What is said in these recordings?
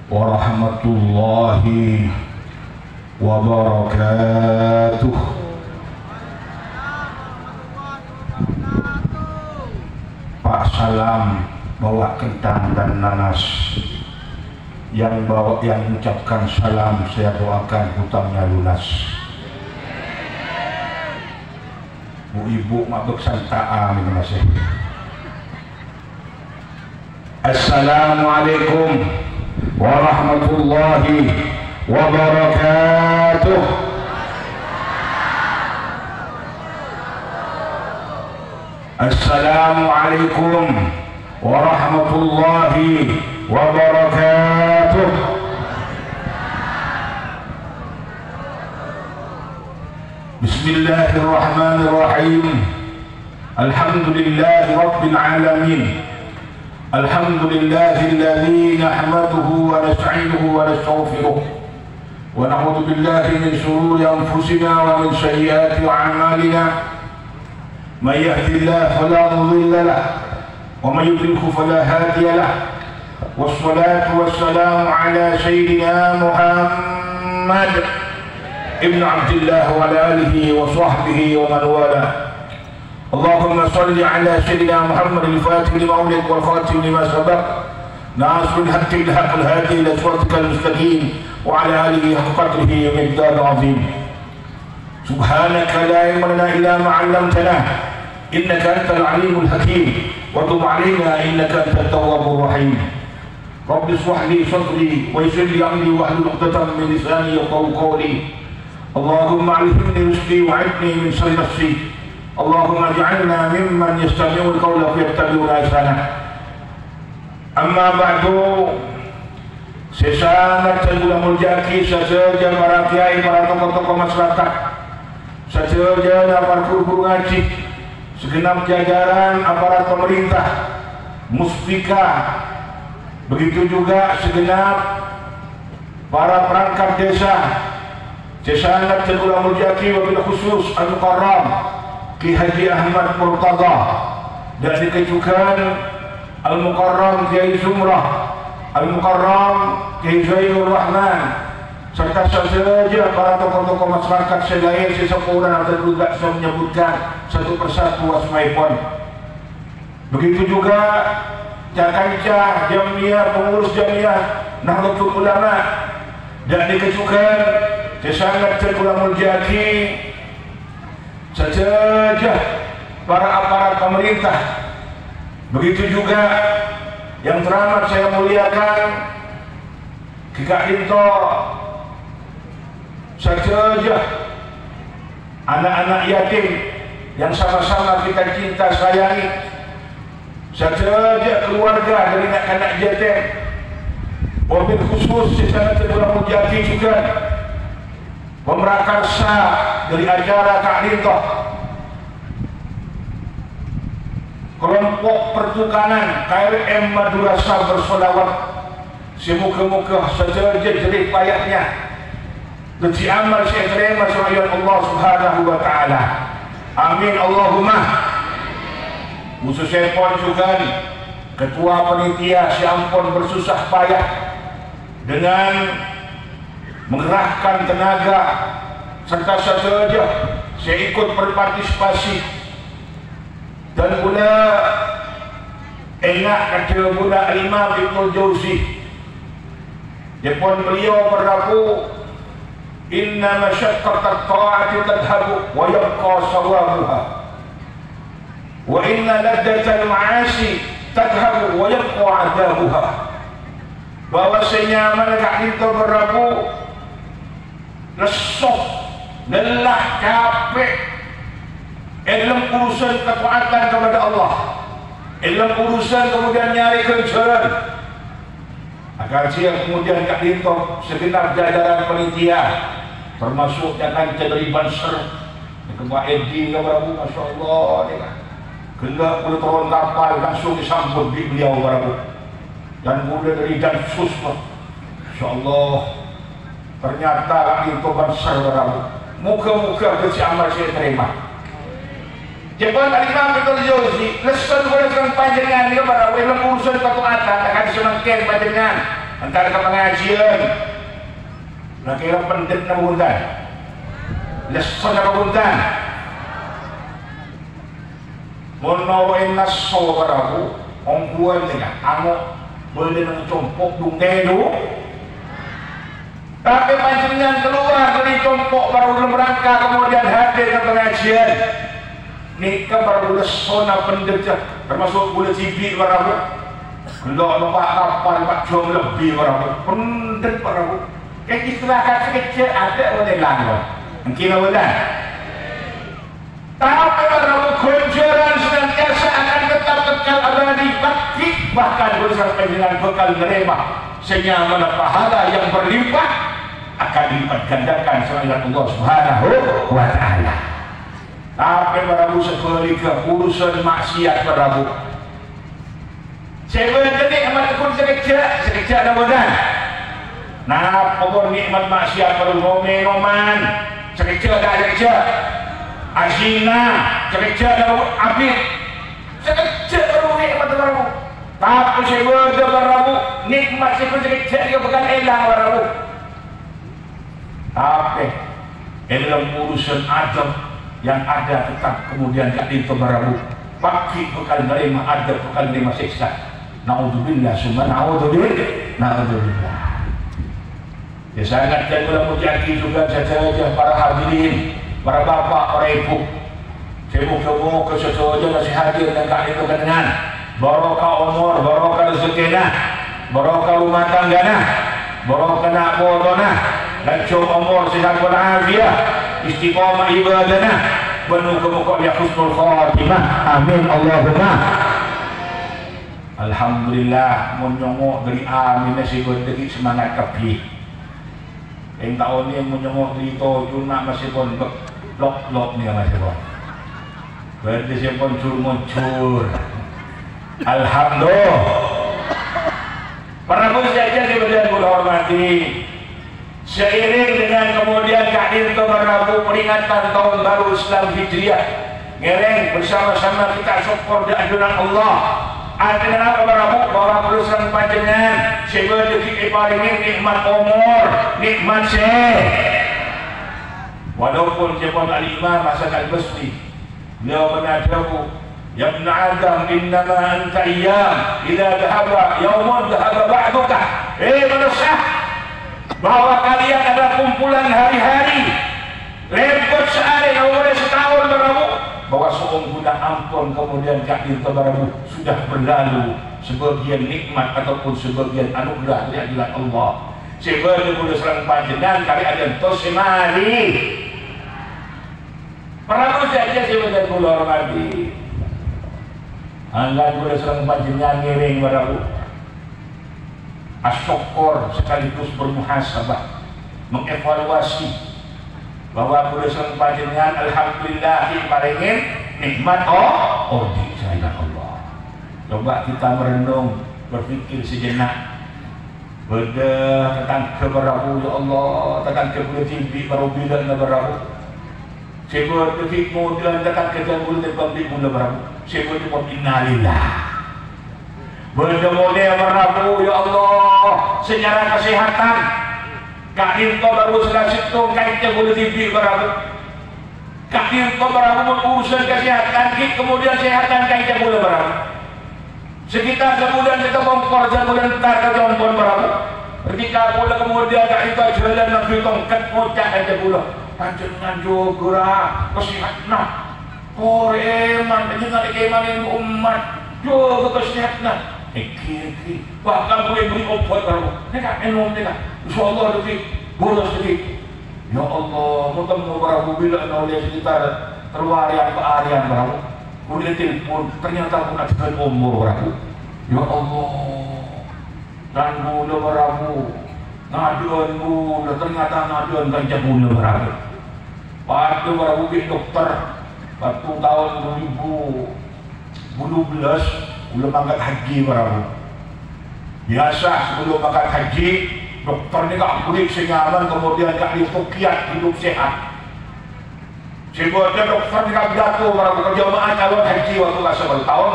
warahmatullahi wabarakatuh. Pak Salam bawa kentang dan nanas. Yang mengucapkan salam, saya doakan hutangnya lunas. Bu ibu mabuk santaa ini masih. Assalamualaikum warahmatullahi wabarakatuh. Assalamualaikum warahmatullahi wabarakatuh. Bismillahirrahmanirrahim. Alhamdulillahi rabbil alamin. Alhamdulillahilladzi nahmaduhu wa nasta'inuhu wa nastaghfiruh wa na'udzu billahi min shururi anfusina wa min sayyiati a'malina. Man yahdihillahu fala mudilla lahu wa man yudlilhu fala hadiya lahu. Wassalatu wassalamu ala sayyidina Muhammad ibn Abdillah wa ala alihi wa sahbihi wa man walah. Allahumma salli ala sayyidina Muhammad al-Fatih lima ulik wal khatim lima sabaq nasrul haqqi bil haqqil hadi ila siratikal mustaqim wa ala alihi haqqa qadrihi wa miqdaril azim. Subhanaka la ilma lana illa ma 'allamtana innaka antal alimul hakim wa tub 'alaina innaka antat tawwabur rahim. Rabbi shrah li sadri wa yassir li amri wahlul 'uqdatam min lisani yafqahu qawli. Allahumma 'allimni rizqi wa 'idni min sharri nafsi. Allahumma ij'alna mimman yastami'ul qawla fayattabi'una ahsanah. Amma ba'du. Saya sangat tergulamul jaki saja para kiai, para tokoh-tokoh masyarakat, saja para guru ngaji, segenap jajaran aparat pemerintah, muspika, begitu juga segenap para perangkat desa. Saya sangat tergulamul jaki wabil khusus Al-Mukarram Ki Haji Ahmad Murtada dan dikejukan Al-Mukarram Kiai Zumrah, Al-Mukarram Kiai Zainur Rahman, serta saja para tokoh-tokoh masyarakat selain sesepuh dan juga saya menyebutkan satu persatu asmaipun. Begitu juga Jakanca, Jamiah, pengurus Jamiah Nahdlatul Ulama, dan dikejukan sangat tergulamul jaki saja para aparat pemerintah. Begitu juga yang teramat saya muliakan Kika Dinto, saja anak-anak yatim yang sama-sama kita cinta sayangi, saja keluarga dari anak-anak yatim. Wabil khusus sangat tergulamul jaki juga pemrakarsa dari acara Kak Dinto, kelompok pertukanan KRM Madura Sal bersolawat. Semoga-moga saja jerih payahnya rezeki amal saya terima oleh Allah Subhanahu wa taala. Amin Allahumma. Khususnya pun juga ketua panitia si ampun bersusah payah dengan mengerahkan tenaga, serta saja saya ikut berpartisipasi. Dan pula enak kata pula Imam Ibnul Jauzi, dia pun beliau berlaku inna masyaqqatat ta'ati tadhabu wa yabqa sawabuha wa inna laddatal ma'asi tadhabu wa yabqa adabuha. Bahwasanya mereka itu berlaku lesuh, lelah, capek dalam urusan ketaatan kepada Allah, dalam urusan kemudian nyari kebenaran. Agar siang kemudian Kak Dinto segenap jajaran panitia termasuk jangan dari Banser Ketua Edi Barabu, Masya Allah dia kena pula turun kapal langsung disambut di beliau Barabu, dan pula dari Dansus Masya Allah. Ternyata Kak Dinto Banser Barabu, muka-muka kecil amal saya terima. Jepang Al-Imam Ibnul Jauzi lesan boleh dengan panjangan dia Barabu dalam urusan ketaatan akan semangkin panjangan antara ke pengajian nak kira pendek na buntan lesson na buntan monawain naso barabu ong buwan nila amo boleh nang compok dungkedo tapi panjenengan keluar dari compok baru merangka kemudian hadir ke pengajian nikah baru lesona pendek termasuk boleh cibi barabu kalau numpak kapal 4 jam lebih barabu pendek barabu kayak istilah kata kecil ada boleh langgar mungkin boleh tapi barabu kunjuran senantiasa akan tetap kekal abadi bakti bahkan bersama dengan bekal menerima sehingga mana pahala yang berlimpah akan dilipat gandakan oleh Allah Subhanahu wa taala. Tapi barabu sekali ke urusan maksiat barabu. Saya berdetik amat pun sekejap dah bodan. Nah, pokok nikmat maksiat baru roman, sekejap dah sekejap. Azina, sekejap dah abid. Sekejap baru nikmat barabu. Tapi saya berdetik barabu, nikmat saya pun sekejap dia bukan elang barabu. Tapi dalam urusan adab yang ada tetap kemudian kat itu barabu baki bekal menerima adab bekal menerima siksa. Naudzubillah summa naudzubillah. Ya sangat dan memuji juga saja para hadirin, para bapak, para ibu. Saya moga-moga sesuatu masih hadir dan kat itu dengan barokah umur, barokah rezeki nah, barokah rumah tangga nah, barokah nak bodonah. Lanjut umur sihat walafiat, istiqamah ibadahna, penuh kemuka ya husnul khatimah. Amin Allahumma. Alhamdulillah menyongok dari amin nasi berdegi semangat kapi. Yang tahun ni menyongok dari itu cuma masih pun blok ni masih pun. Berdegi pun muncul. Alhamdulillah. Para pun saja diberikan hormati. Seiring dengan kemudian hadir ke barabu peringatan tahun baru Islam Hijriah, ngereng bersama-sama kita syukur di ajunan Allah. Artinya apa barabu bahwa perusahaan panjenengan seberdeki iparingin nikmat umur, nikmat sehat. Walaupun siapa al-Imam Hasan al-Basri beliau menadaku ya ibn Adam innama anta ayyam idza dhahaba yawmun dhahaba ba'duka. Manusia bahwa kalian adalah kumpulan hari-hari repot sehari kalau boleh setahun barabu bahwa seumur ampun kemudian hadir ke barabu sudah berlalu sebagian nikmat ataupun sebagian anugerah dari jalan Allah sebagian boleh serang panjenengan kali ada tosemari barabu saja sebagian boleh hormati angkat boleh serang panjenengan ngiring barabu asyukur sekaligus bermuhasabah mengevaluasi bahwa berdasarkan panjenengan alhamdulillah diparingin nikmat di jalan Allah. Coba kita merenung berfikir sejenak bedah tentang keberabu ya Allah tentang kebencian baru bila na berabu sebut defik kemudian tentang kejanggulan terbalik mula berabu sebut innalillah Benda-benda berabu ya Allah secara kesehatan Kak Dirto baru selesai itu kaitnya boleh tibi berabu Kak Dirto berabu urusan kesehatan kemudian kesehatan kaitnya boleh berabu sekitar sebulan kita bongkor sebulan entar ke jompon berabu ketika boleh kemudian Kak Dirto jalan nabi tongkat mocak kaitnya boleh panjenengan juga kesehatan koreman panjenengan keimanin umat juga kesehatan kiri bahkan boleh beri obat baru mereka minum mereka insyaAllah lebih bolos lebih ya Allah muntah berabu bila oleh sekitar terwarian ke arian berabu kemudian telepon ternyata pun ada umur berabu ya Allah dan mula berabu ngaduan mula ternyata ngaduan gajah mula berabu waktu berabu ke dokter waktu tahun 2012 belum angkat haji berabu biasa sebelum angkat haji dokter ni tak boleh senyaman kemudian tak difukiat hidup sehat sebabnya dokter ni tak jatuh berabu kerjamaah calon haji waktu rasa tahun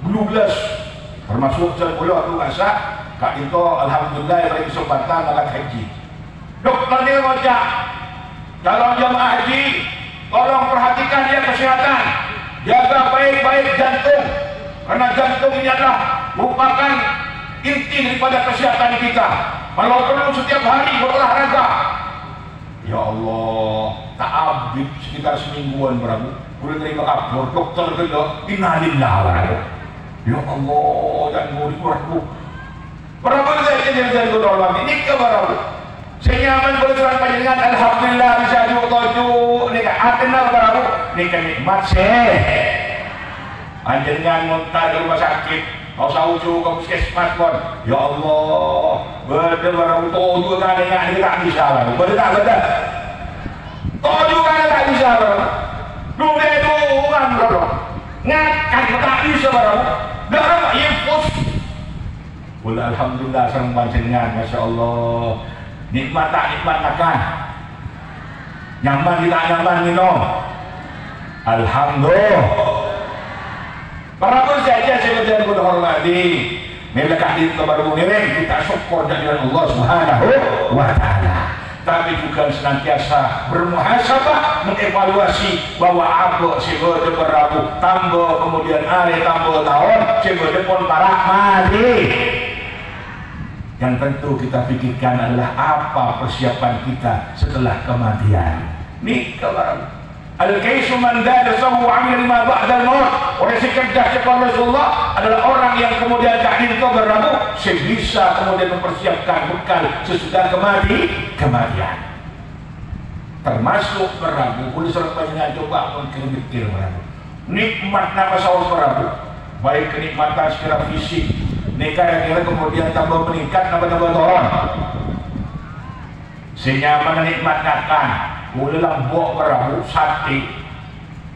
2012 termasuk saya boleh waktu rasa Kak itu alhamdulillah beri kesempatan makan haji. Dokter ni ngajak dalam jemaah haji, tolong perhatikan dia kesihatan, jaga baik-baik jantung, karena jantung ini adalah merupakan inti daripada kesihatan kita. Kalau perlu setiap hari berolahraga. Ya Allah, tak habis sekitar semingguan berabu. Boleh terima kabar dokter kena innalillah berabu. Ya Allah, dan murid berabu. Berabu saya jadi orang ini ke berabu. Saya nyaman boleh terang panjangan. Alhamdulillah bisa diutuju. Ni kan hatinya berabu. Ni kan nikmat sih. Anjirnya muntah di rumah sakit. Kau sauju ke puskesmas pun. Ya Allah, berabu tujuh kali ni tak bisa berabu. Betul. Tujuh kali tak bisa berabu. Dua orang berabu. Ngakan tak bisa berabu. Berabu infus. Boleh alhamdulillah sareng panjenengan, masya Allah. Nikmat tak nikmat makan. Nyaman tidak nyaman minum. Alhamdulillah. Para pun saja saya hormati. Melekat di kepada mengirim kita syukur dengan Allah Subhanahu wa Ta'ala. Tapi juga senantiasa bermuhasabah, mengevaluasi bahwa apa sebeda berabu tambah kemudian hari tambah tahun sebeda pun para mati. Yang tentu kita pikirkan adalah apa persiapan kita setelah kematian. Ini kalau al-kaisu man dalasahu amil lima ba'dal maut. Oleh sekerja kepada Rasulullah adalah orang yang kemudian takdir itu berabu sebisa kemudian mempersiapkan bekal sesudah kematian. Termasuk berabu. Boleh seorang panjenengan coba mikir berabu. Nikmat nama sahur berabu. Baik kenikmatan secara fisik. Nikah kira kemudian tambah meningkat, tambah turun. Senyaman nikmat makan, boleh lambok berabu sate,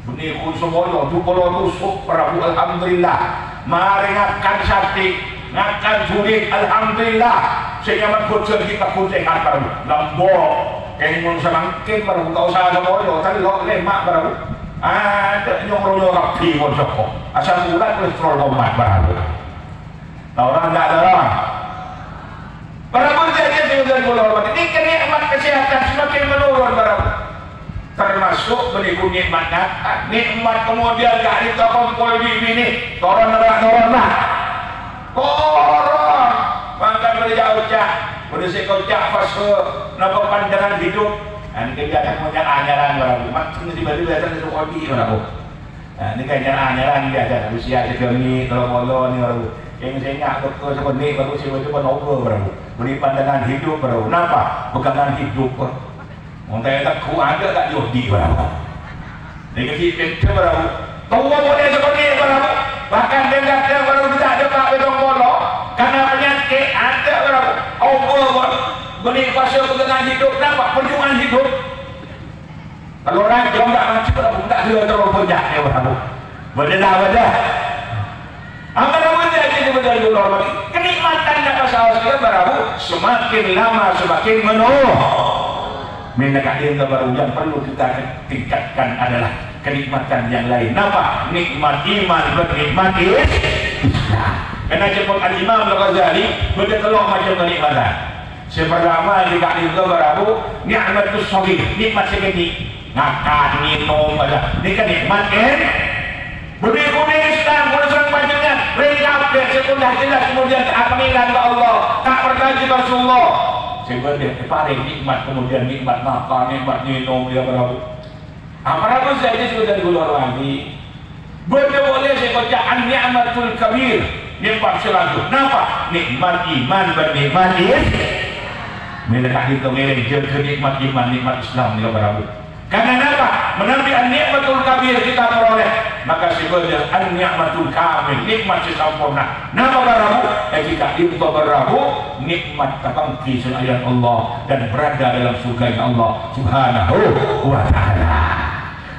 benih kun semoyo, dukolo tusuk berabu alhamdulillah. Mari ngakan sate, ngakan sulit alhamdulillah. Senyaman kucing kita kucing berabu, lambok, kenyon semangkin berabu, kau usah semoyo, tadi lo lemak berabu. Ada nyong rapi pun sokok, asal bulan kolesterol omat berabu. Orang tak ada orang. Para pun saja sudah berhormat. Ini kenikmat kesehatan semakin menurun barang. Termasuk berikut nikmat nakat. Nikmat kemudian gak ditokong bini. Toron lah. Toron. Makan berjauh-jauh. Berdisi kocak fase. Nampak pandangan hidup. Ini kegiatan punya anyaran barang. Maksudnya tiba-tiba datang ke kopi barang. Ini kegiatan anyaran biasa. Usia segini, tolong-tolong ni barang. Yang saya ingat dokter seperti baru saya baca novel baru beri pandangan hidup baru kenapa pegangan hidup orang tak kuat ada tak jodi baru negatif picture baru tahu boleh seperti baru bahkan dengan dia baru tidak ada pak bedong bolo karena penyakit ada baru over beri fase pegangan hidup kenapa perjuangan hidup kalau orang jom tak mati baru tak ada terlalu banyak ya baru bedah amal-amal jadi betul dulu kenikmatan dan masalah saya berabu semakin lama semakin menuh. Mendekat baru yang perlu kita tingkatkan adalah kenikmatan yang lain. Apa? Nikmat iman bernikmat Islam. Karena jemput al-Imam Al-Ghazali bertelur macam kenikmatan. Sepertama dekat itu berabu nikmatus shaghir, nikmat sekecil. Makan, minum, ini kan nikmat Budi-budi Islam, boleh serang panjangan ringkap dan sekundah jelas kemudian keaminan ke Allah tak berkaji Rasulullah sebenarnya paling nikmat kemudian nikmat makan, nikmat minum dia berlalu apalagi saja sudah dikeluar lagi boleh saya baca ni'matul kabir nikmat selanjutnya kenapa? Nikmat iman bernikmat melekat itu melekat nikmat iman, nikmat Islam dia berlalu karena apa? Menambil nikmatul kabir kita peroleh maka sebenarnya nikmatul kamil nikmat sempurna. Nama berabu jika itu berabu nikmat tabangki selain Allah dan berada dalam surga Allah Subhanahu wa Ta'ala.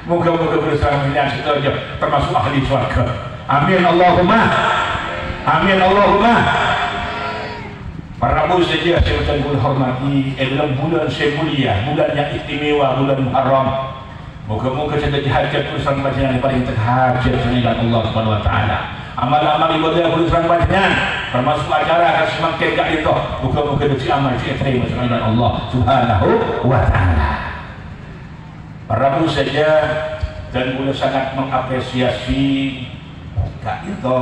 Moga-moga bersama dengan setuju termasuk ahli surga. Amin Allahumma. Amin Allahumma. Para Rabu saja saya ucapkan hormati dalam bulan saya mulia, bulan yang istimewa, bulan Muharram. Moga-moga kita dihajat urusan panjenengan yang paling terhajat dengan Allah Subhanahu wa Ta'ala. Amal-amal ibadah urusan panjenengan termasuk acara akan semakin gak itu buka-buka si amal si terima dengan Allah Subhanahu wa ta'ala. Para bu saja dan boleh sangat mengapresiasi kak itu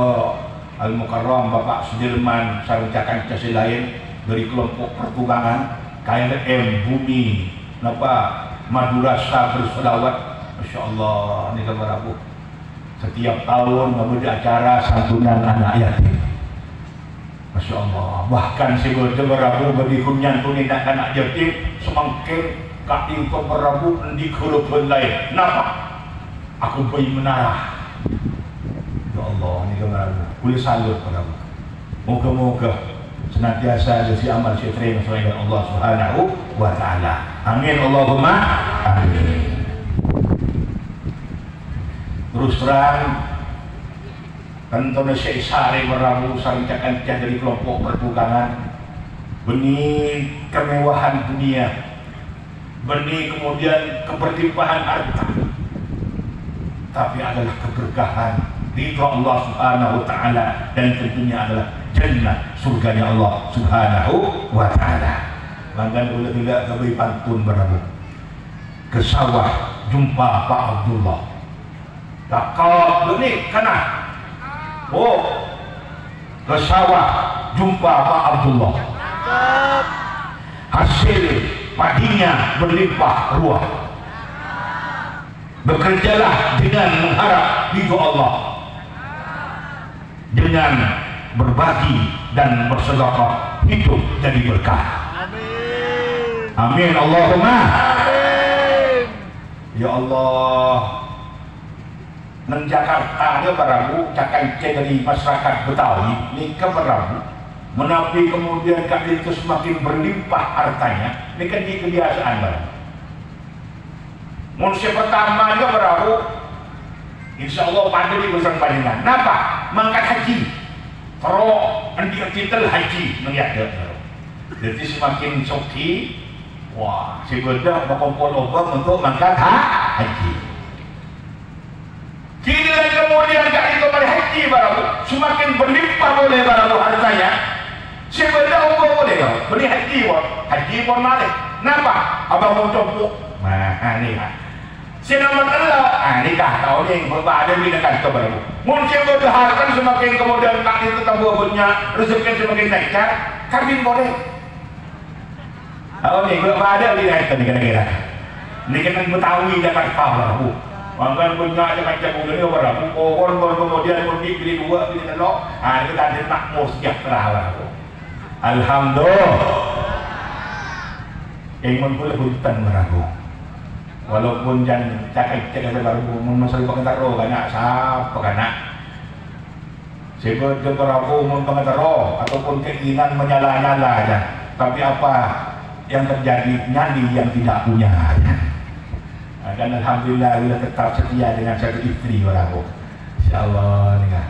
Al-Mukarram Bapak Sudirman sareng kasih lain dari kelompok pertubangan KLM Bumi napa Madura Star berselawat. Masya Allah ini kabar aku setiap tahun memberi acara santunan anak yatim. Masya Allah bahkan sebelum berabu bagi kunyan tu ni nak anak yatim semakin kak itu berabu di kulit lain. Napa aku pergi menarah. Ya Allah ini kabar aku boleh salut pada aku. Moga-moga senantiasa si amal si terima dengan Allah Subhanahu wa ta'ala. Amin Allahumma amin. Terus terang tentunya Syekh Sari meramu sarjakan dari kelompok pertukangan benih kemewahan dunia, benih kemudian keberlimpahan harta, tapi adalah keberkahan ridha Allah Subhanahu wa ta'ala dan tentunya adalah jannah surganya Allah Subhanahu wa ta'ala. Maka boleh tidak kami pantun beramu ke sawah jumpa Pak Abdullah takut benih kena ke sawah jumpa Pak Abdullah hasil padinya berlimpah ruah. Bekerjalah dengan mengharap ridho Allah, dengan berbagi dan bersedekah hidup jadi berkah. Amin Allahumma amin. Ya Allah nang Jakarta dia berabu cakai dari masyarakat Betawi ni ke berabu menapi kemudian kak itu semakin berlimpah hartanya ni kan di kebiasaan berabu. Manusia pertama dia berabu insya Allah pada di besar panjangan kenapa? Mangkat haji teruk titel haji mengiak jadi semakin soki wah si bedah berkumpul obam untuk mangkat haji. Kini dan kemudian kak itu berhaji barabu semakin berlimpah boleh barabu hartanya. Sebenarnya umur boleh kau beri haji pun malik. Kenapa? Abang mau coba. Nah ni kan. Senama telah. Ni kah tahu ni berbada bila kata barabu. Mungkin berharapkan semakin kemudian kak itu tambah punya rezeki semakin naik. Karbin boleh. Tahu ni berbada bila kata ni kira-kira. Ni kena Betawi Jakarta barabu. Mangkan punya macam ini orang kemudian beli dua beli telur, itu tadi makmur sejahtera lah. Alhamdulillah. Yang boleh hutan meragu. Walaupun jangan cakap baru masalah pengantar roh banyak siapa kanak. Sebab beragu pengantar roh ataupun keinginan menyala-nyala aja. Tapi apa yang terjadi nyali yang tidak punya aja. Dan alhamdulillah kita tetap setia dengan satu istri barabu. Insyaallah dengar.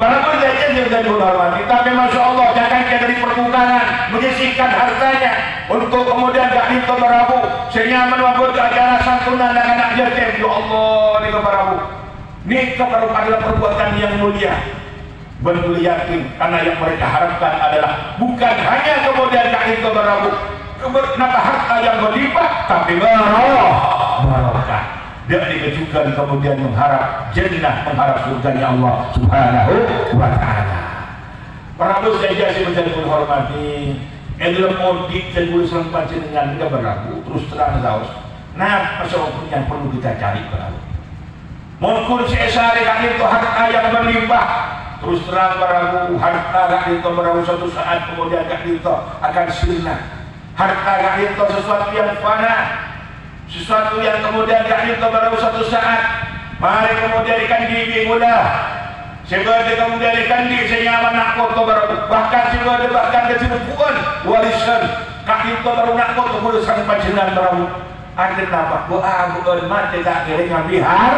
Walaupun saja dia sudah dihormati, tapi masya Allah jangan dari pertukangan menyisihkan hartanya untuk kemudian gak itu barabu sehingga membuat acara santunan dan anak yatim. Ya Allah ni barabu. Nikah baru adalah perbuatan yang mulia. Betul yakin karena yang mereka harapkan adalah bukan hanya kemudian gak itu barabu. Kenapa harta yang berlimpah tapi barokah. Dia dikejukan kemudian mengharap jannah, mengharap surganya Allah Subhanahu wa ta'ala. Para bos saja si menjadi menghormati dalam audit dan boleh sempat dengan kita berabu terus terang saus. Nah masalah yang perlu kita cari berabu. Mungkin seesari kali itu harta yang berlimpah terus terang berabu harta kali itu berabu suatu saat kemudian kali itu akan sirna. Harta gak itu sesuatu yang fana, sesuatu yang kemudian gak itu baru satu saat mari kemudian dikandi mula sebab dia kemudian dikandi sehingga anak kotor baru bahkan sebab dia bahkan kesepuan warisan gak itu baru nak kotor urusan panjenengan baru ada apa bukan mati tak kira bihar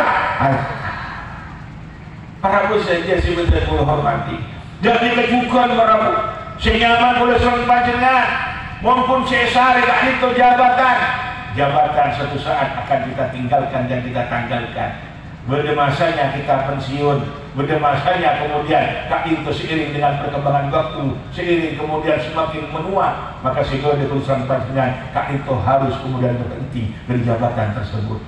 para bos saja sebenarnya menghormati dan dikejukan baru sehingga aman urusan panjenengan maupun sesar itu jabatan suatu saat akan kita tinggalkan dan kita tanggalkan. Pada masanya kita pensiun Pada masanya kemudian kak itu seiring dengan perkembangan waktu, seiring kemudian semakin menua, maka sehingga dia tulisan pertanyaan kak itu harus kemudian berhenti dari jabatan tersebut.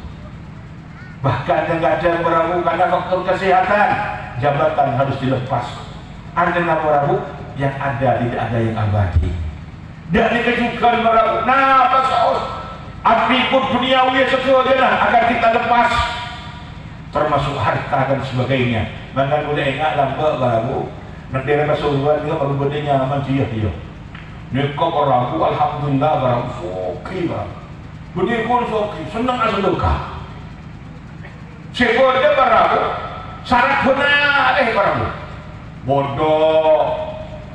Bahkan kadang meragu karena faktor kesehatan, jabatan harus dilepas. Ada meragu yang ada tidak ada yang abadi. Dan dikejukan meragu. Nah, apa saus? Atribut duniawi sesuatu akan kita lepas, termasuk harta dan sebagainya. Maka boleh ingat lambat meragu. Nanti ada kesuruhan dia baru bedanya manciyah dia. Mereka meragu, alhamdulillah meragu. Soki meragu. Budi pun soki, senang asalukah. Sebab dia meragu. Syarat benar meragu. Bodoh.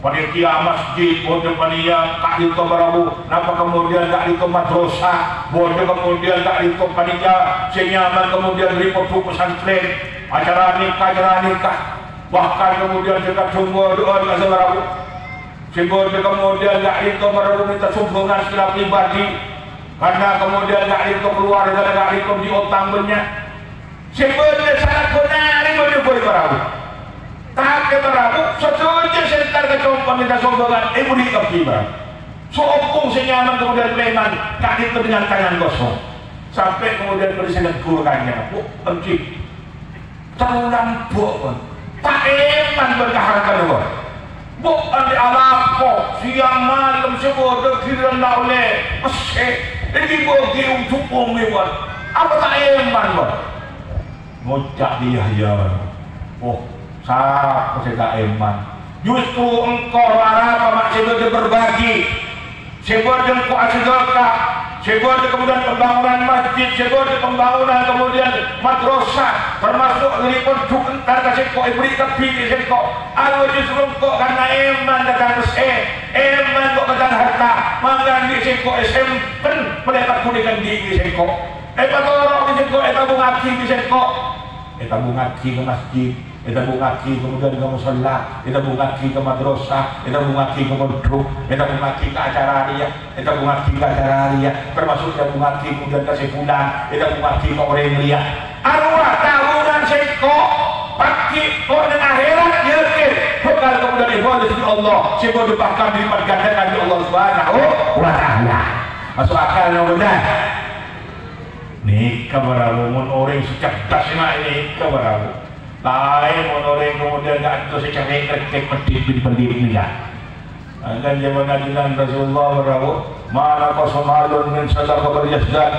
Panitia masjid, bodoh panitia tak itu merabu, kenapa kemudian tak itu madrasah, bodoh kemudian tak itu panitia senyaman, kemudian report pesantren, acara nikah, bahkan kemudian juga sumber doa di merabu, sehingga kemudian tak itu merabu minta sumbangan secara pribadi, karena kemudian tak itu keluar dari itu di utang banyak, sebenarnya sangat benar ini boleh merabu. Tak keberabu, setuju sentar kecompa minta sumbangan, budi kepiba. Sopung senyaman kemudian leman, tak itu dengan tangan kosong. Sampai kemudian presiden kurangnya, encik, terlampau pun. Tak eman berkaharkan pun. Bukan di alapo, siang malam sebodoh kira oleh pesek. Ini bagi untuk pun. Apa tak eman pun? Ngocak dia ya. Oh. Sah saya eman. Justru engkau apa maksudnya dia berbagi. Sebab dia engkau asidolkah. Sebab dia kemudian pembangunan masjid. Sebab dia pembangunan kemudian madrasah. Termasuk dari penduduk entar kasih kau beri kepi kau. Aku justru engkau karena eman datang eman kau datang harta. Maka di kau pen mendapat kulikan di kau. Patorok di kau tabung aki di kau. Tabung aki ke masjid. Kita bungaki kemudian ke musalla, kita bungaki ke madrasah, kita bungaki ke pondok, kita bungaki ke acara dia, kita bungaki ke acara dia, termasuk kita bungaki kemudian ke sepulan, kita bungaki ke orang dia. Arwah tahunan seko, pagi orang akhirat yakin, bekal kemudian ibadah di Allah, sebab dipakam dilipat gandakan di Allah Subhanahu wa Ta'ala. Masuk akal yang benar. Nih kabaramu orang secerdas ini kabaramu. Lain orang kemudian tak itu secara kerek berdiri ni lah. Dan zaman ajaran Rasulullah berlaku, mana kosomalun min sadaqah berjasdan.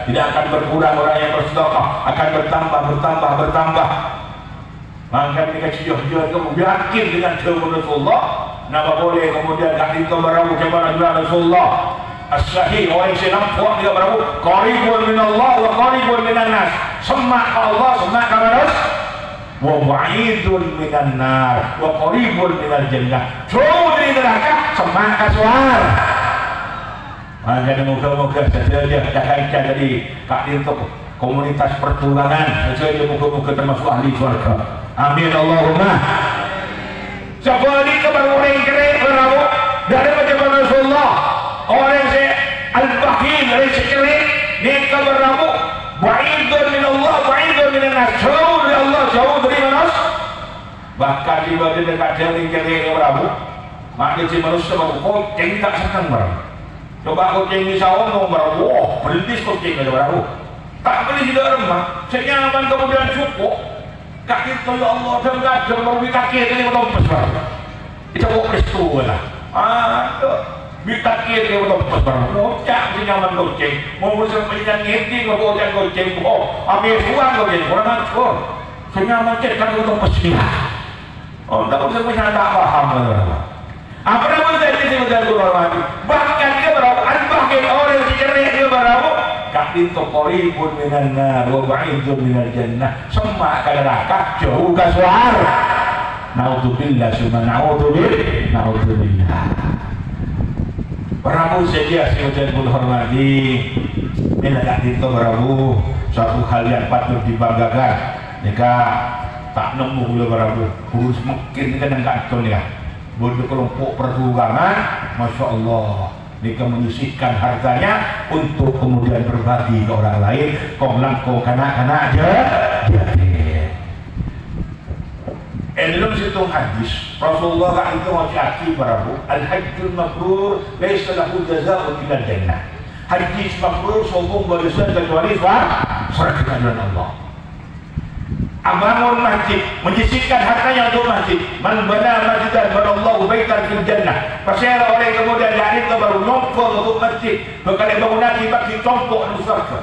Tidak akan berkurang orang yang bersedekah, akan bertambah. Maka ketika sejauh-jauh kamu yakin dengan firman Rasulullah, kenapa boleh kemudian tak itu berlaku zaman ajaran Rasulullah? As-sahih orang yang nampak dia berlaku qaribun minallah wa qaribun minan nas. Semak Allah, semak kepada wa ba'idun minan nar wa qaribun minal jannah. Jauh dari neraka, semak ke suar. Maka moga-moga saja jangan jadi takdir untuk komunitas pertulangan saja moga-moga termasuk ahli surga. Amin Allahumma. Seperti kepada orang keren berlaku dari macam Rasulullah. Orang saya al-bakhil dari sekeren mereka berlaku ba'idun min Allah, ba'idun min nas, jauh dari Allah, jauh dari manusia. Bahkan di bagian dekat dari yang berlaku maka si manusia berlaku kucing tak senang berlaku. Coba kucing di sawah mau berlaku, wah berhenti kucing aja berlaku. Tak beli di rumah, senyaman kemudian cukup. Kaki itu ya Allah dan gajah baru kaki ini melompes berlaku. Itu peristiwa lah. Bita kiri untuk berbarang, ngocak si nyaman goceng, mau bersama penyidikan ngeti ngocak goceng, ambil uang goceng, orang ngancur, si nyaman cekan untuk pesihah. Tak usah punya tak paham. Apa nama saya ini sudah berlalu? Bahkan dia berlalu, bahkan orang si cerai dia berlalu. Kaki itu qaribun minan nar, wa ba'idun minal jannah. Semak ke neraka, jauh ke surga. Naudzubillah, summa naudzubillah. Prabu saja saya menghormati. Ini tak itu Prabu suatu hal yang patut dibanggakan. Jika tak nemu oleh Prabu, kurus mungkin kan yang kacau ni. Bodoh kelompok pertugangan, masya Allah. Jika menyisihkan hartanya untuk kemudian berbagi ke orang lain, kau langkau kanak-kanak aja. Jadi situ hadis Rasulullah kat itu hati barabu al-hajjul mabrur laisa lahu jazaa'un illa jannah. Haji mabrur sombong barisan kecuali surga dengan Allah. Bangun masjid, menyisihkan hartanya untuk masjid. Man bana masjidan banallahu baitan fil jannah. Pasal oleh kemudian dari itu baru nombor untuk masjid. Berkali bangunan bagi tompok di surga.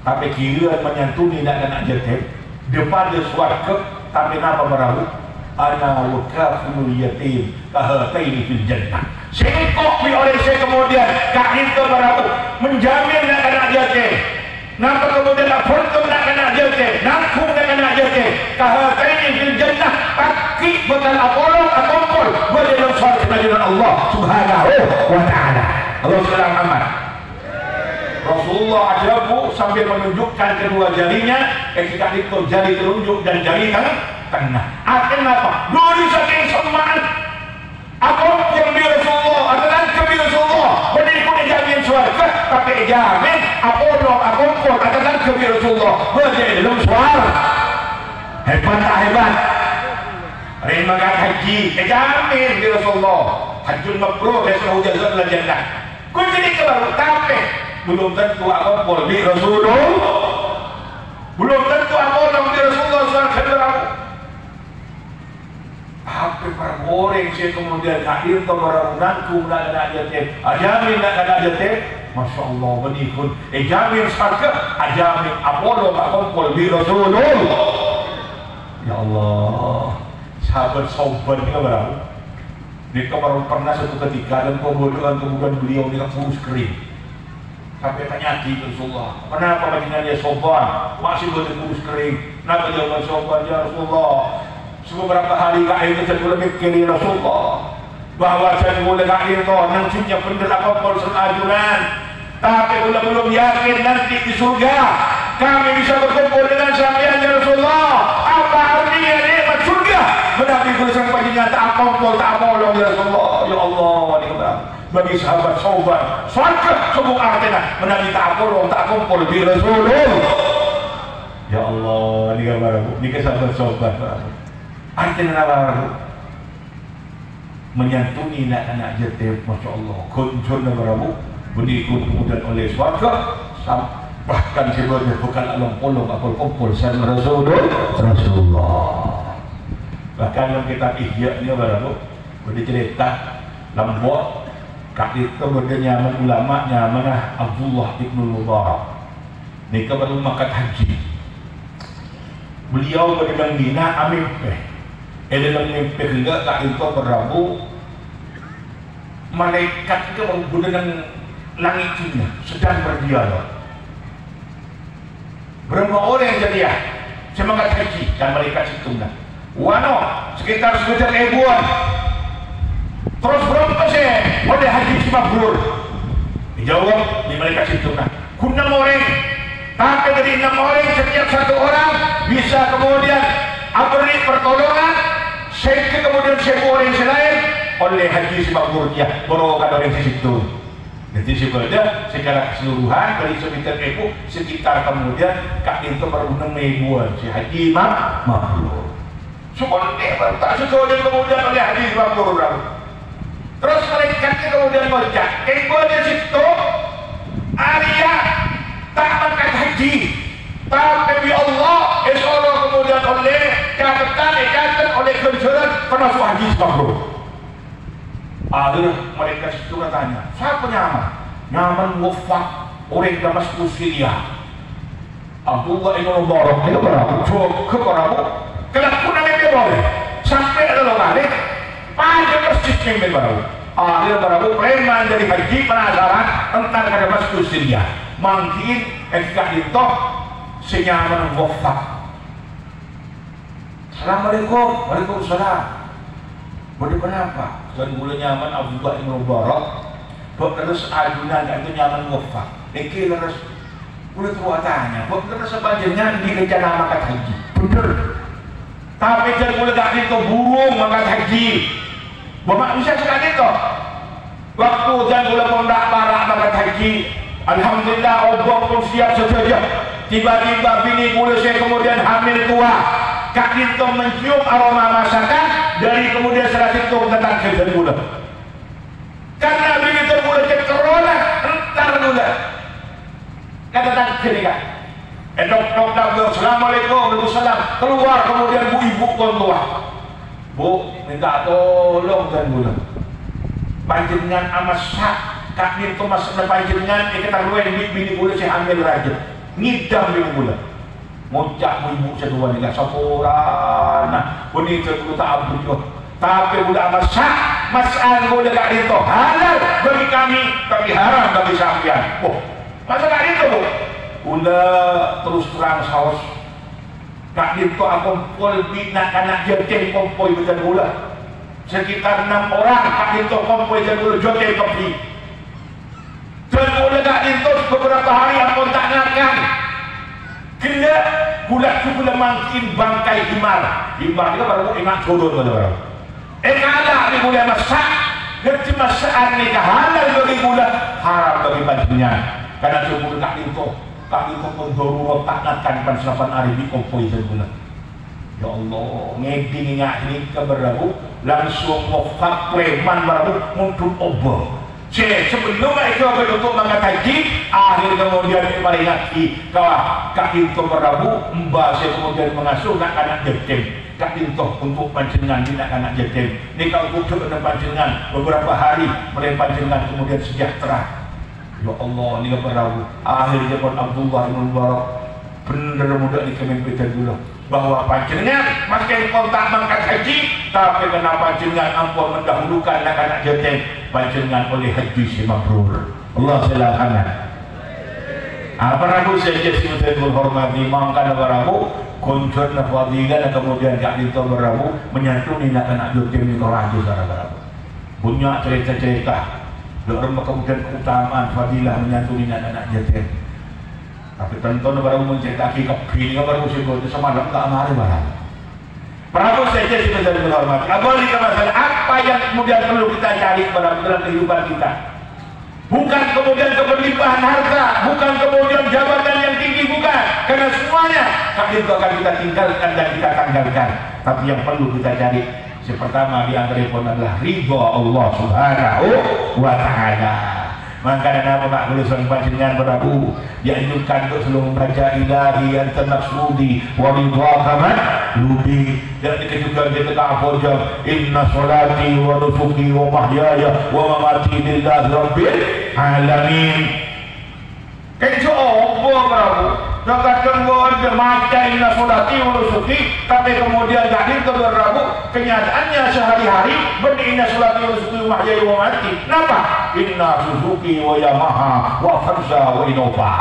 Tapi kira menyantuni nak jatuh depan di surga. Tapi apa berahu? Ana wakaful yatim kahataini fil jannah. Sengkok oleh saya kemudian kak itu berahu menjamin nak jatuh. Nampak kemudian nak pontum nak kena jatuh, nangkung nak kena jatuh. Kahataini fil jannah, kaki bekal apolong akompol berdalam surga dengan Allah Subhanahu wa taala. Allah Subhanahu Muhammad. Rasulullah ajabu sambil menunjukkan kedua jarinya, ketika itu jari telunjuk dan jari tengah. Kenapa? Dulu saking semaan akompol di Rasulullah, adalah kebi Rasulullah. Berikut jamin surga, tapi jamin apolong akompol adalah kebi Rasulullah. Berdalam surga. Hebat tak hebat? Terima haji, jamin di Rasulullah. Hajjul mabrur laisa lahu jazaa'un illa jannah. Kau jadi kebaru tapi belum tentu akompol di Rasulullah. Belum tentu apolong di Rasulullah SAW. Apa para orang saya kemudian hadir ke barang nangku nak ada jatuh, ajamin nak ada jatuh. Masya Allah benikun. Jamin surga, ajamin apolong akompol di Rasulullah. Ya Allah, sahabat-sahabat ni berapa? Mereka baru pernah satu ketika dan pembodohan kemudian beliau ni kurus kering. Sampai tanya di Rasulullah, kenapa baginda soban masih kurus kering? Kenapa jawaban soban ya Rasulullah? Beberapa hari kali kita lebih kiri Rasulullah bahwa saya boleh kali itu nantinya benar akompol selajuran. Tapi belum yakin nanti di surga kami bisa berkumpul dengan sampean ya Rasulullah. Apa artinya nikmat surga? Menabi kulisan baginda tak akompol tak apolong ya Rasulullah. Ya Allah nikmat bagi sahabat-sahabat surga sebut artinya menabi tak apolong tak akompol di Rasulullah. Ya Allah nikmat baru nikmat sahabat-sahabat artinya apa? Menyantuni anak jatuh, Masya Allah. Kunjung berabu berikut kemudian oleh surga. Bahkan sebenarnya bukan alam polong apol kumpul sama Rasulullah. Bahkan yang kita ihya ni berabu bercerita lambok kak itu berdenya ulama nyaman Abdullah ibn Mubarak. Mereka baru makan haji. Beliau berdeng dina amin dalam mimpi juga tak itu berabu malaikat itu dengan langit dunia sedang berdialog. Berapa orang yang jadi semangat haji dan malaikat itu wano sekitar sekitar ribuan. Terus berapa sih oleh haji mabrur? Dijawab di malaikat itu kuna orang. Tapi dari 6 orang setiap satu orang bisa kemudian beri pertolongan. Saya kemudian saya orang selain oleh haji mabrurnya berokat orang di situ. Jadi sebenarnya secara keseluruhan dari sekitar kemudian kak itu baru 6 ribuan si haji mabrur. Sebenarnya tak sesuai kemudian oleh haji mabrur. Terus mereka kemudian baca, kemudian situ Arya tak makan haji. Tapi Allah, insya Allah kemudian oleh catatan oleh kejuran termasuk haji mabrur. Akhirnya mereka itu katanya, siapa nyaman? Nyaman wafat orang Damaskus Syria. Abdullah ibn Mubarak itu berapa? Ke berapa? Kelakuan yang boleh sampai ada lokasi panjang masjid yang baru. Akhirnya berapa? Preman dari haji penasaran tentang Damaskus Syria. Mungkin ketika itu senyaman wafat. Assalamualaikum. Waalaikumsalam. Boleh kenapa? Dan mulai nyaman Abdullah ibn Mubarak terus adunan itu nyaman wafat. Iki terus boleh tanya, terus sebanjirnya dikejar nama kat haji. Bener. Tapi jangan boleh tak itu burung makan haji. Bapak bisa sekali itu. Waktu jangan boleh mendak barak makan haji. Alhamdulillah Allah pun siap saja. Tiba-tiba bini muda saya kemudian hamil tua. Kak itu mencium aroma masakan dari kemudian serah itu datang ke gula. Karena begitu gula ke corona, entar gula. Kata tak kira. Dok, assalamualaikum, waalaikumsalam. Keluar kemudian ibu kontua. Bu, minta tolong dan gula. Panjenengan amat sak, kak itu masuk ke panjenengan, kita luar bini gula saya ambil raja. Ngidam bini gula. Mocak ibu sedua ni sapurana. Buni itu tak ampun juga. Tapi gula amat sak, mas'al gula kak itu halal bagi kami, tapi haram bagi sampian. Oh, masa kak itu bu? Gula terus terang saus. Kak itu akumpul bina anak jateng kompoi betul gula. Sekitar 6 orang kak itu kompoi betul jateng kopi. Dan gula kak itu beberapa hari aku tak ngakan. Kena gula mangkin bangkai himar. Himar itu baru ingat jodoh betul. Kalah ni gula masak. Ngerti masakan ni halal bagi gula, haram bagi panjenengan. Karena cuma kak itu. Kami pun darurat takkan pansrapan hari di kompoi gula. Ya Allah, ngeding ini keberabu langsung wafat preman berabu muncul obat. Sebelum mereka untuk mengatakan akhir kemudian memperingatkan kawah kak itu berabu mbak saya kemudian mengasuh anak jatim. Kak itu untuk panjenengan tidak anak jatim. Ini kalau untuk panjenengan beberapa hari mulai panjenengan kemudian sejahtera. Ya Allah, ini berabu. Akhirnya pun Abdullah bin Mubarak benar mudah dikemimpikan dulu bahwa panjenengan masih kontak mangkat haji, tapi kena panjenengan ampun mendahulukan anak-anak jatim panjenengan oleh haji si mabrur. Allah silakan. Apa ragu saja si Muhammad hormati mangkat berabu kunjur fadilah dan kemudian kak itu berabu menyantuni anak-anak jatim itu ragu cara berabu. Punya cerita-cerita. Dalam kemudian keutamaan fadilah menyantuni anak-anak jatim. Tapi tentu baru mencetak keping baru sebut semalam tak mari barang. Prabu saja sudah dari hormat. Abali masalah apa yang kemudian perlu kita cari dalam kehidupan kita. Bukan kemudian keberlimpahan harta, bukan kemudian jabatan yang tinggi, bukan. Karena semuanya itu akan kita tinggalkan dan kita tanggalkan. Tapi yang perlu kita cari pertama di antara pun adalah ridha Allah Subhanahu wa taala. Maka nama mak tulisan panjenengan berabu dianjurkan untuk selalu membaca ilahi anta maksudi wa ridha kaman lubi. Dan dikejutkan kita hafal inna salati wa nusuki wa mahyaya wa mamati lillahi rabbil alamin. Kejo apa berabu? Kadang dia macam inna salati wa nusuki, tapi kemudian jadi berabu kenyataannya sehari-hari inna salati wa nusuki wa mahyaya wa mamati. Kenapa? Inna Suzuki wa Yamaha wa Farza wa Innova.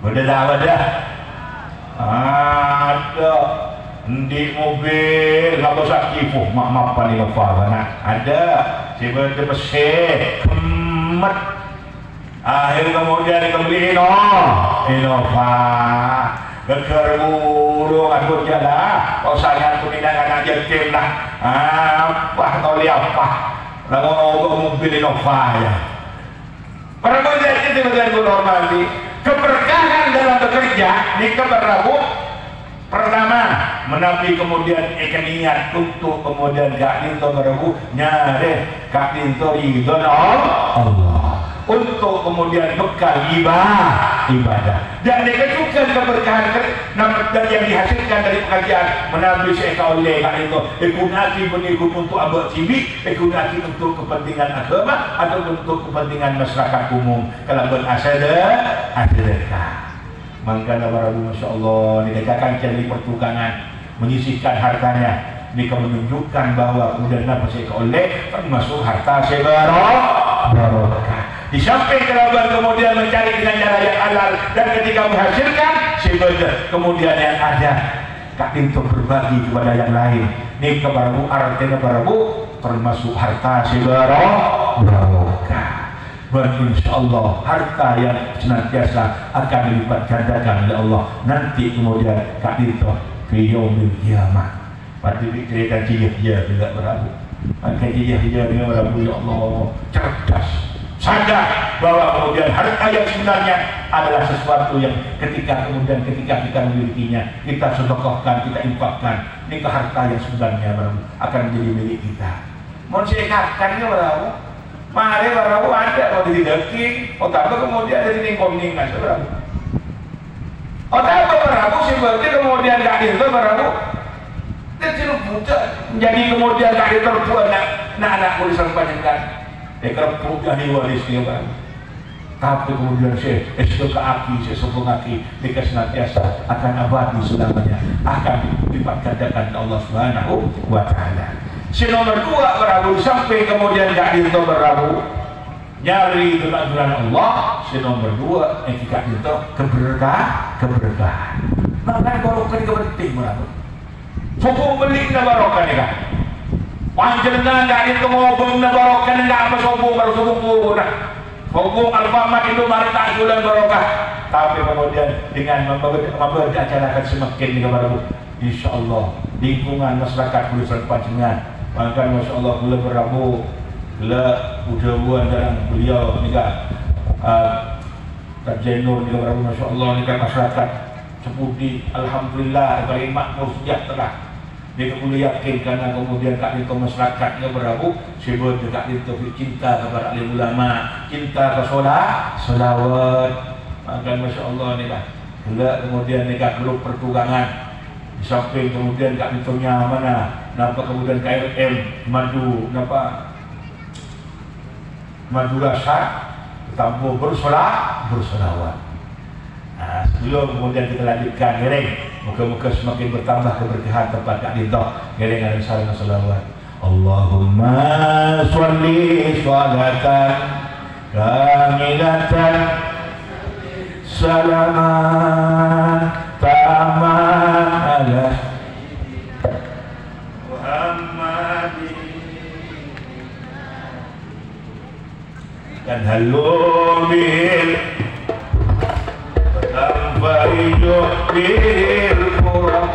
Ada di mobil nggak usah kifu maaf paling Innova ada sebenarnya besar kemet akhir kemudian dibeli Innova geger burung aku jalan kalau saya aku tidak akan aja tim lah apa atau apa lalu mobil Innova ya. Para manusia itu dengan hormati keberkahan dalam bekerja di keberabut. Pertama menapi kemudian niat untuk kemudian gak dinto berebu nyare gak dinto ridho Allah untuk kemudian bekal ibadah dan dikejukan keberkahan dan yang dihasilkan dari pengajian menabi seeka oleh gak dinto ikunati menikut untuk abad cibi ikunati untuk kepentingan agama atau untuk kepentingan masyarakat umum kalau berasada mangkana barabu Masya Allah dikatakan cari pertukangan menyisihkan hartanya ini menunjukkan bahwa kemudian apa sih oleh termasuk harta barokah di samping kerabat kemudian mencari dengan cara yang halal dan ketika menghasilkan sebenarnya kemudian yang ada kak untuk berbagi kepada yang lain ini kebarabu artinya barabu termasuk harta barokah. Insyaallah harta yang senantiasa akan dilipat gandakan oleh Allah nanti kemudian kak itu fi yaumil qiyamah. Pada cerita Yahya tidak berabu. Maka Yahya dia berabu ya Allah cerdas sadar bahwa kemudian harta yang sebenarnya adalah sesuatu yang ketika kita memilikinya, kita sedekahkan, kita infakkan, ini ke harta yang sebenarnya baru akan menjadi milik kita. Mau sekatkannya baru, mari baru ada mau dideki, tapi kemudian ada tingkong-tingkong kan baru. Tapi baru seperti kemudian gak itu baru, dia jadi kemudian gak itu buat anak tulisan panjang. Kerap jadi waris dia kan, tapi kemudian saya sokong aki, mereka senantiasa akan abadi selamanya, akan dilipat gandakan Allah Subhanahu wa Ta'ala. Si nomor 2 berabu sampai kemudian gak itu berabu nyari kemakmuran Allah. Si nomor 2 etika itu keberkahan. Maka barokah itu penting berabu. Suku beli barokah ni kan. Panjenengan gak itu ngobong na barokah nggak apa sobong baru sobong nah sobong Alfamart itu mari tak bulan barokah, tapi kemudian dengan memberdayakan semakin nih baru insya Allah lingkungan masyarakat Pulau Panjenengan maka masya Allah gula berabu gula udah dalam beliau nih kan Jenur nih berabu masya Allah nih kan masyarakat sepudi alhamdulillah bagi makmur sejahtera. Dia boleh yakin karena kemudian kak itu masyarakatnya berabu sebut kak itu cinta kepada alim ulama, cinta ke solawat. Maka masya Allah ni lah. Kemudian ni kak grup pertukangan di samping kemudian kak itu mana, nampak kemudian KLM madu, nampak madu rasa, tambah bersolawat. Nah, sebelum kemudian kita lanjutkan gereng. Muka-muka semakin bertambah keberkahan tempat Kak Dinto. Gereng ada salam salawat. Allahumma sholli sholatan kamilatan salaman taman ala Muhammadin dan halumil tanpa hidup berkurang.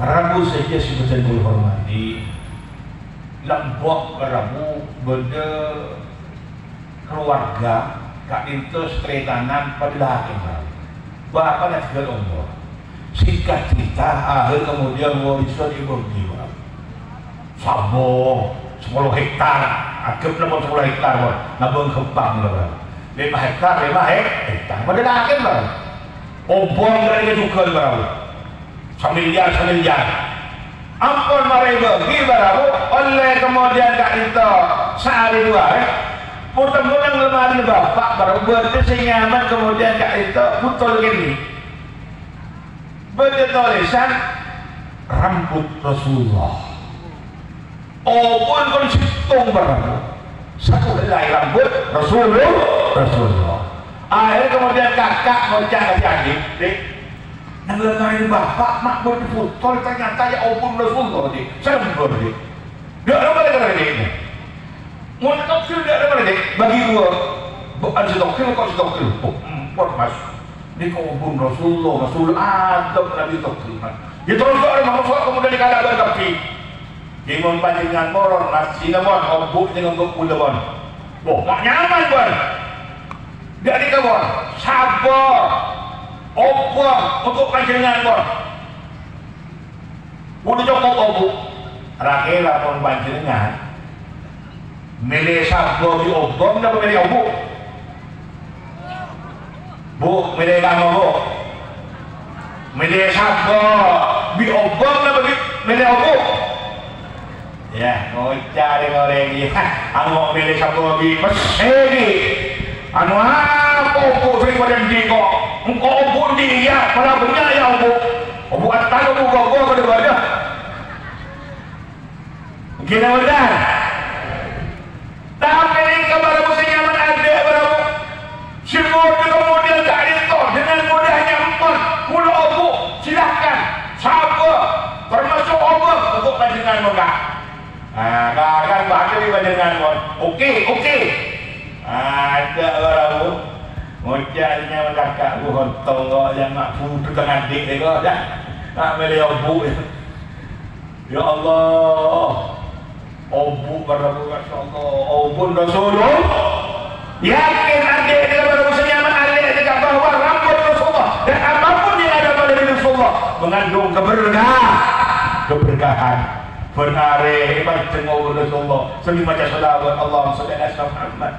Rabu saja sebenarnya dihormati. Lembok Rabu benda keluarga Kak itu setretanan pada hakim bapak dan segala umur. Singkat cerita akhir kemudian warisan ibu jiwa Sabo 10 hektar akib nama 10 hektar nabung kembang 5 hektar pada hakim obong dari juga semiliar ampun mari bagi barabu oleh kemudian Kak itu sehari 2 mudah-mudahan lemari bapak baru berarti senyaman kemudian Kak itu putul gini bertulisan rambut Rasulullah pun kon situng barabu satu helai rambut Rasulullah. Akhirnya kemudian kakak ngocak ke adik nang lemari bapak mak berputol ternyata ya opun Rasulullah dia sembur dia dia apa lagi ini mau tokil dia apa lagi bagi gua bukan setokil kok setokil mas ini kau opun Rasulullah Adam Nabi tokil dia terus orang masuk kemudian dikala berkapi dia mempanjangkan moron mas sinamon obuk dengan kepulauan mak nyaman bon dia dikawal sabar obor untuk panjenengan bon udah cukup obuk rakela pun panjenengan milih sabdo di obor dan milih obuk bu milih kamu bu milih sabdo di obor dan milih obuk Ya, ngocah dengan orang ini. Anu mau milih satu lagi, mesegi. Anu apa obu sering pada di kok? Engkau obu dia, pada punya ya obu. Obu atas obu gogo pada badan. Gila benar. Tapi ini kabar obu senyaman ada berabu. Semua kemudian tak itu dengan mudahnya empat pulau obu silahkan. Sabar, termasuk obu untuk panjangan muka. Kan baca di panjangan muka. Oke. Ada berabu. Ngocahnya mendakat bukan tolong yang nak putus dengan adik dia dah. Nak milih obu. Ya Allah. Obu berabu masyaallah. Obu Rasulullah. Yakin adik dia baru senyaman adik dia bahwa rambut Rasulullah dan apapun yang ada pada diri Rasulullah mengandung keberkahan. Benar baca ngomong Rasulullah. Sembih baca selawat Allahumma shalli ala Muhammad.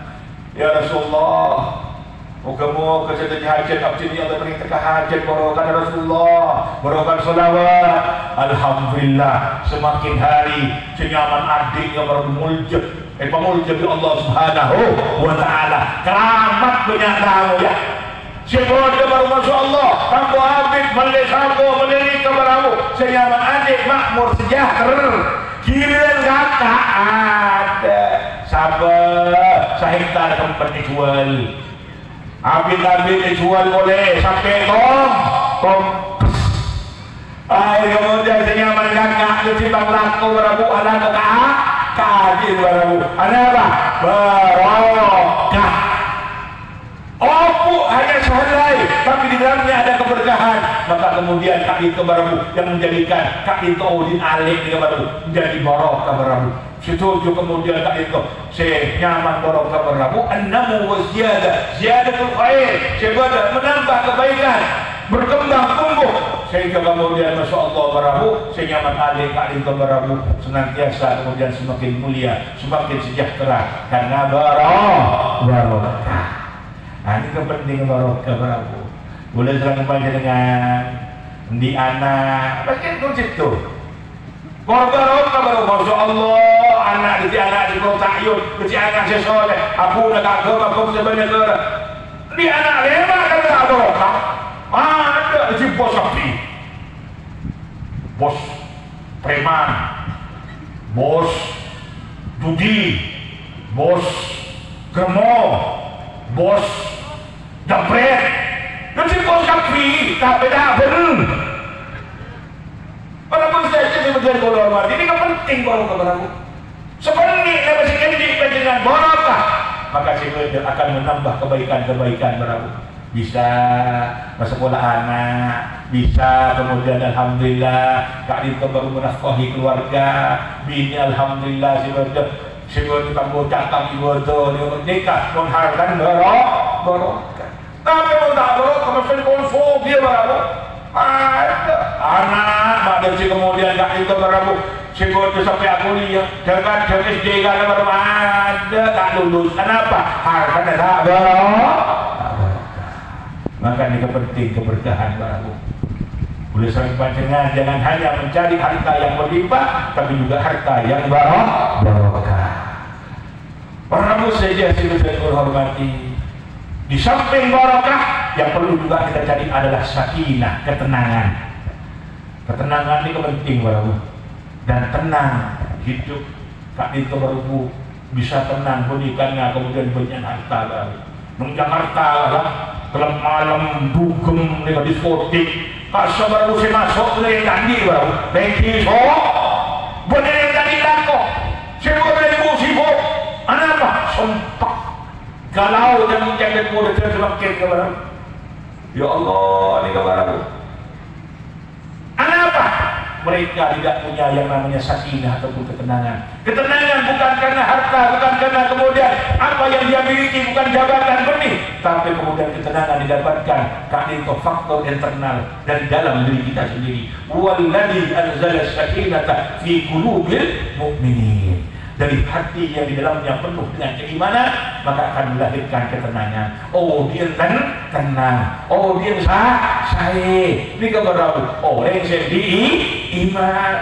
Ya Rasulullah. Moga-moga kesedanya hajat abdi ini Allah perintahkan hajat barokah Rasulullah, barokah salawat. Alhamdulillah semakin hari senyaman adik yang bermuljab pemuljab Allah Subhanahu wa taala. Keramat banyak tamu ya. Siapa dia baru masya Allah tanpa habis melili kebaramu senyaman adik makmur sejahtera. Kirian kakak ada sabar sahita tempat dijual. Habis dijual boleh sampai tom air kemudian senyaman kakak itu bang laku berabu anak kaji berabu ada apa? Barokah opu hanya sehelai tapi di dalamnya ada keberkahan maka kemudian kak itu berabu yang menjadikan kak itu udin alik dengan berabu menjadi barokah berabu setuju kemudian kak itu senyaman barokah berabu annamu wa ziyadatul khair sebagai menambah kebaikan berkembang tumbuh sehingga kemudian masya Allah berabu senyaman alik kak itu berabu senantiasa kemudian semakin mulia semakin sejahtera karena barokah. Nah ini kepentingan barokah berabu boleh serang baca dengan di anak bagian kunci itu barokah baru masya Allah anak di kotakyun kecil anak sesoleh aku nak agama aku sebanyak orang di anak lema kan tak barokah ada di bos api bos preman bos judi bos germo bos jambret nanti bos api tak beda bener walaupun saya jadi bagian bodoh amat ini kan penting barokah berabu sebenarnya masih jadi dengan barokah maka saya akan menambah kebaikan berabu bisa sekolah anak bisa kemudian alhamdulillah kak itu baru menafkahi keluarga bini alhamdulillah si tambah cakap ibu itu nikah mengharapkan barokah tapi mau tak barokah masih konflik dia berabu ada anak mak si kemudian kak itu berabu si itu sampai kuliah dengan SD kan baru ada tak lulus kenapa harapkan tak barokah maka ini penting keberkahan barabu boleh sering panjangan jangan hanya mencari harta yang berlimpah tapi juga harta yang barokah barabu saja saya hormati di samping barokah yang perlu juga kita cari adalah sakinah ketenangan ini penting barabu dan tenang hidup kak itu barabu bisa tenang bukannya kemudian banyak harta barabu di Jakarta lah dalam malam dugem dengan diskotik kasih baru saya masuk ke yang tadi baru thank so bener yang tadi laku saya boleh sibuk apa sempak galau dan menjaga muda semakin ke baru ya Allah ini ke baru apa mereka tidak punya yang namanya sakinah ataupun ketenangan bukan karena harta bukan karena kemudian apa yang dia miliki bukan jabatan benih tapi kemudian ketenangan didapatkan karena itu faktor internal dari dalam diri kita sendiri walladzi anzala sakinata fi qulubil mu'minin dari hati yang di dalamnya penuh dengan keimanan maka akan melahirkan ketenangan dia tenang dia saya ini keberapa orang yang iman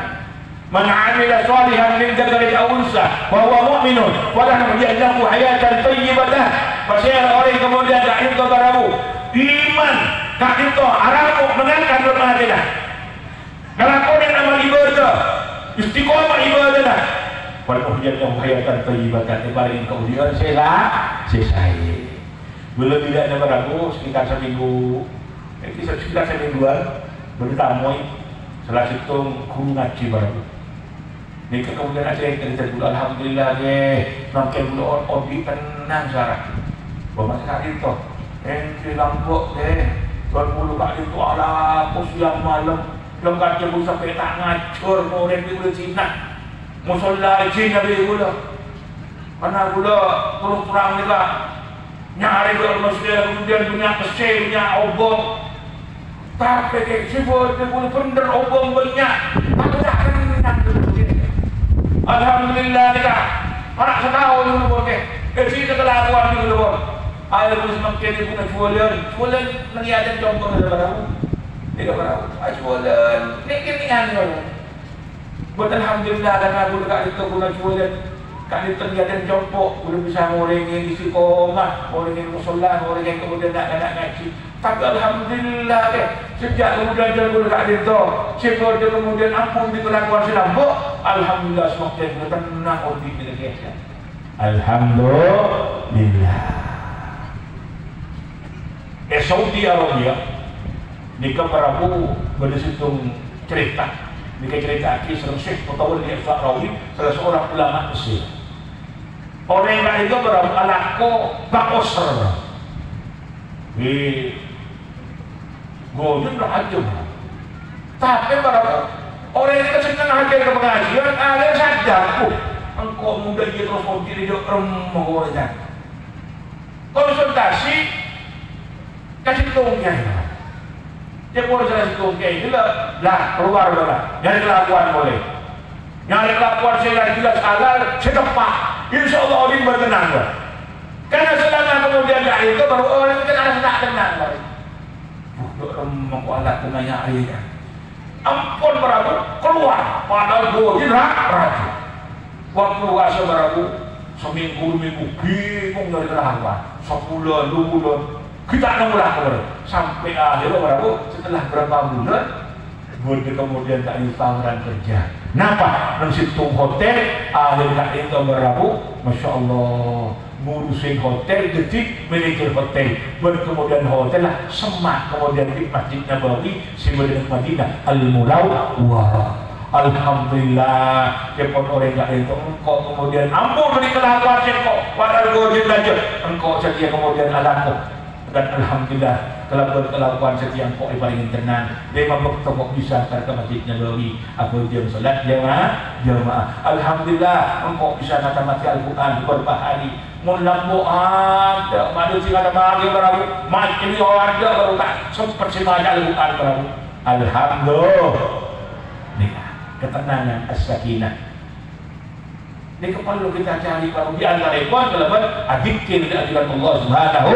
Man 'amila shalihan min dzakarin aw unsa wa huwa mu'minun falahu hayatan thayyibatan. Pasal orang kemudian tak itu barabu iman tak itu arabu mengangkat bermahadilah. Kalau kau yang amal ibadah istiqomah ibadah falahu hayatan thayyibatan. Ibarat kau dia selesai. Belum tidak ada barabu sekitar seminggu. Sekitar semingguan bertamu salah satu guru ngaji barabu. Nika kemudian aja yang kita dulu alhamdulillah deh nongkel dulu obi tenang sarah. Bapak sekali itu, ente lampuk deh. Tuan bulu kali itu ala siang malam, belum kaca bulu sampai tak ngacur orang di bulan Cina. Musola Cina beli gula, karena gula terus terang ni lah. Nyari gula masjid kemudian punya kesel, punya obong. Tapi sibuk dia gula bener obong banyak. Aku tak kenal dulu. Alhamdulillah nika anak setahun dulu boleh cerita kelakuan dulu boleh air pun semakin dia punya jualan mengiadan contoh ada berapa tidak berapa jualan nikah buat alhamdulillah dan aku dekat itu punya jualan kan itu mengiadan contoh belum bisa ngorengin isi koma ngorengin musola ngorengin kemudian nak ngaji tapi alhamdulillah deh sejak kemudian jalan dekat itu sehingga dia kemudian ampun di kelakuan silambuk alhamdulillah semakin tenang hati kita. Alhamdulillah. Saudi Arabia nikah barabu berisitung cerita. Nikah cerita kisah Syekh Mutawalli Al-Faqrawi salah seorang ulama Mesir. Orang yang itu barabu anakku bakosr. Godun berhajum. Tapi barabu orang yang kesenang hadir ke pengajian, ada sadar, engkau muda dia terus mau diri dia remah. Konsultasi, kasih tongknya. Dia boleh kasih tongknya itu lah keluar lah. Nyari kelakuan boleh. Nyari kelakuan saya jelas halal, saya tepat. Insya Allah orang bertenang. Karena selama kemudian dari itu baru orang itu kan tidak tenang. Remah kualat tenangnya air. Ampun berabu keluar padahal godin raja. Waktu rasa berabu seminggu bingung dari kelakuan. Sebulan 2 bulan kita nunggulah sampai akhirnya berabu setelah berapa bulan godin kemudian tak ditawaran kerja. Napa? Nang situ hotel akhirnya itu berabu masya Allah ngurusin hotel, detik manajer hotel, kemudian hotel lah semak, kemudian di Masjid Nabawi, Madinah Madinah, Al-Munawwarah. Alhamdulillah, cepot orang yang itu engkau kemudian ampun dari kelakuan cepot, padahal godin aja, engkau setia kemudian alamu. Dan alhamdulillah kelakuan setia engkau paling tenang. Dia membektok bisa ke Masjid Nabawi, aku jam salat jamaah. Alhamdulillah engkau bisa natamati Al-Quran beberapa hari. Mulambu ada, manusia ada bagi berabu, macam itu ada baru tak sempat semuanya Al-Quran berabu. Alhamdulillah, ketenangan as-sakinah. Ini perlu kita cari berabu di antara itu adalah adzikir di ajaran Allah Subhanahu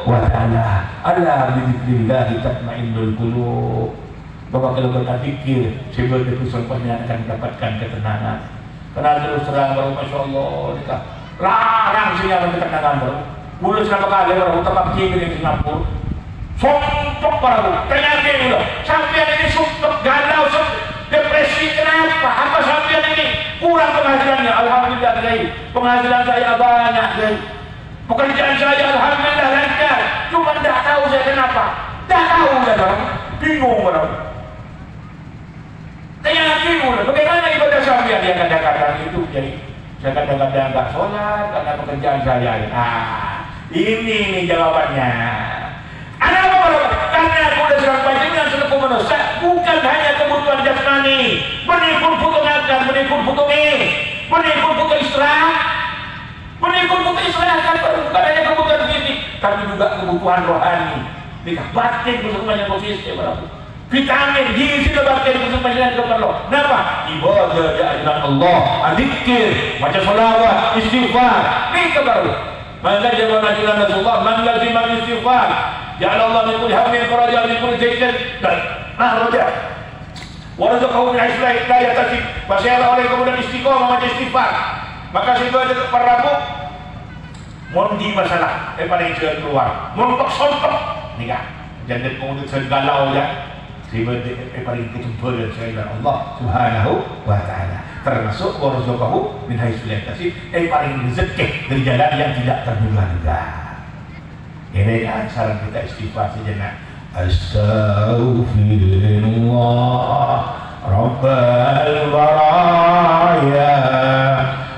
wa Ta'ala. Ala bidzikrillah tatmainnul qulub. Bahwa kalau kita zikir, sebenarnya itu semuanya akan mendapatkan ketenangan. Karena terus terang baru masya Allah larang sinyal ketenangan baru. Mula selama kali baru tempat kiri di Singapura. Sumpah baru, ternyata udah sampai ini sumpah galau, depresi kenapa? Apa sampai ini kurang penghasilannya? Alhamdulillah guys, penghasilan saya banyak guys. Pekerjaan saya alhamdulillah lancar. Cuma tidak tahu saya kenapa. Tidak tahu saya baru, bingung baru. Ternyata bingung. Bagaimana ibadah sampai yang kadang-kadang itu jadi. Saya kadang-kadang tak sholat karena pekerjaan saya. Ini jawabannya. Kenapa baru? Karena aku sudah serang panjang sudah menusak. Bukan hanya kebutuhan jasmani, menikun butuh makan, menikun butuh menikun butuh istirahat, menikun butuh istirahat kan bukan hanya kebutuhan fisik, tapi juga kebutuhan rohani. Batin semuanya posisi berapa? Vitamin gizi batin semuanya perlu. Kenapa? Ibadah ajaran Allah, zikir, baca selawat, istighfar. Ini kebaru. Maka jangan ajaran Rasulullah, man lazima istighfar. Ya Allah min kulli hammin faraja min kulli zaitin. Nah, roja. Warzaqahu min haitsu la yahtasib. Pastilah oleh kemudian istiqomah macam istighfar. Maka situ ada Prabu mun di masalah paling jalan keluar. Mun pak sontok ni kan. Jangan kemudian segalau ya. Siapa paling ketumpul dari Allah Subhanahu wa taala. Termasuk warzaqahu min haitsu la yahtasib. Paling rezeki dari jalan yang tidak terduga-duga. Ini kan saran kita istighfar sejenak. Astaghfirullah Rabbal baraya,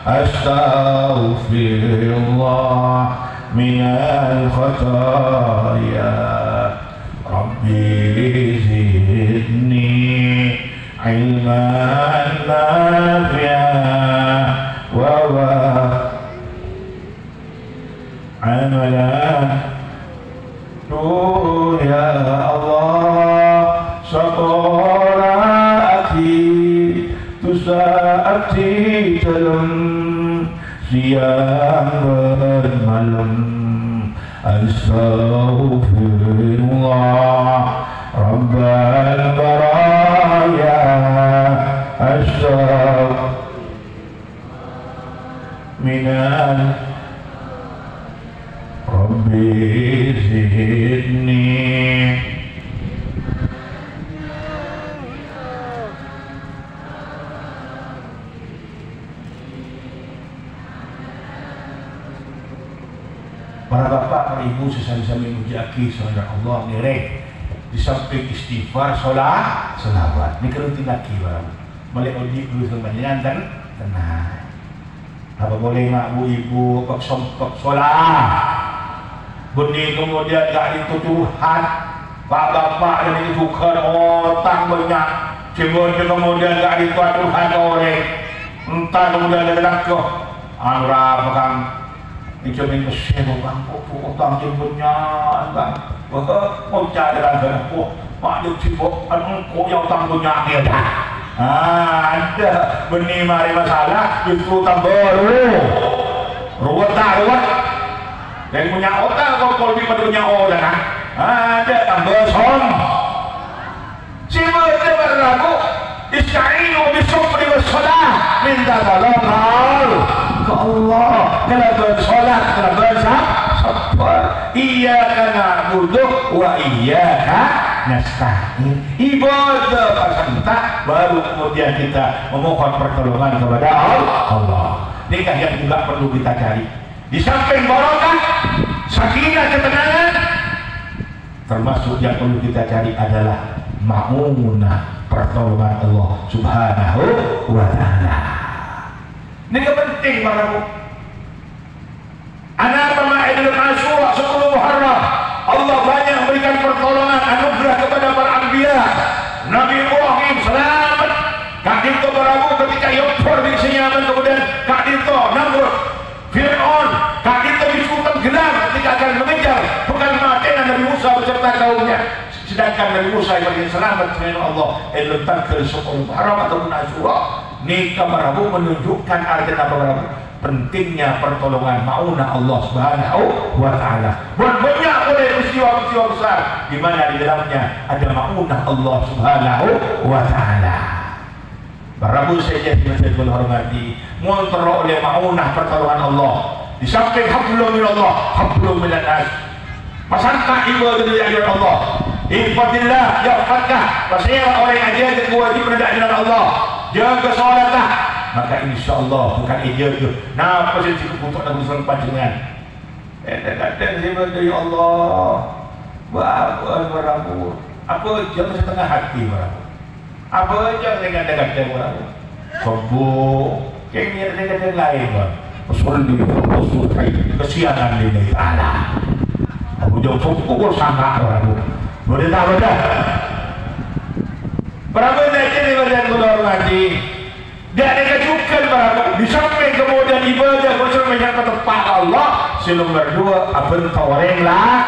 astaghfirullah minal khataya, Rabbi zidni ilman nafi'an wa amalan. Ya Allah, salatati tusaati dalam siang dan malam. Astaghfirullah Rabbal baraya, astaghfirullah minal Rabbi zidni. Para bapak, para ibu, sesama-sama memuji saudara Allah nirek di samping istighfar, selawat. Ini kalau tinaki barang. Boleh odi dulu semuanya dan tenang. Apa boleh mak ibu pak solat. Benih kemudian gak dituduhan Pak bapak yang dituduhan otak banyak. Kemudian gak dituduhan oleh entah kemudian ada ke Angra bakang dicobain mesin bang utang jemputnya bang mau cari raga Pak Juk Cibok kok yang utang punya dia dah ada benih mari masalah justru tambah ruwet dan punya otak kalau di punya otak ada tambah son si berarti berlaku istainu bisubri wassalah minta tolong ke Allah kalau bersolat kalau bersabar iyyaka na'budu wa iyyaka nasta'in ibadah pasanta baru kemudian kita memohon pertolongan kepada Allah. Nikah yang juga perlu kita cari di samping barokah, sakinah, ketenangan, termasuk yang perlu kita cari adalah ma'unah, pertolongan Allah Subhanahu wa ta'ala. Ini penting para anak pemaidul Asyura 10 Muharram. Allah banyak memberikan pertolongan anugerah kepada para anbiya. Nabi Ibrahim selamat. Kak Dito berabu ketika Yopor di Senyaman, kemudian Kak Dito Namrud Fir'aun, Kak Dito di Sultan Gelam ketika akan mengejar bukan mati Nabi Musa beserta kaumnya. Sedangkan Nabi Musa yang bagi selamat dengan Allah letak ke 10 Muharram ataupun Asyura. Nikah berabu menunjukkan arti apa berabu? Pentingnya pertolongan ma'unah Allah Subhanahu wa ta'ala. Buat banyak oleh peristiwa-peristiwa besar di mana di dalamnya ada ma'unah Allah Subhanahu wa ta'ala. Barabu saja yang hormati, muncul oleh ma'unah pertolongan Allah. Di samping hablum min Allah, hablum minan nas. Pasangkan ibadah dari ajaran Allah. Ihfadillah yahfadkah. Pastilah orang yang ajar kewajiban dari ajaran Allah. Jaga salatah, maka insyaAllah bukan ijazah. Nah, apa sih cukup untuk Nabi Sallallahu Panjangan? Dan ya Allah, berabu. Apa jangan setengah hati berabu. Apa aja dengan dekat berabu. Sombong, kayaknya dengan lain berabu. Pesul kesianan ini Allah. Aku jauh sombong sangat berabu. Boleh tahu dah. Berabu ini berjalan hormati. Dan dikajukan berabu. Di samping kemudian ibadah bersama menyangka tempat Allah. Nomor 2 abang tawaring lah.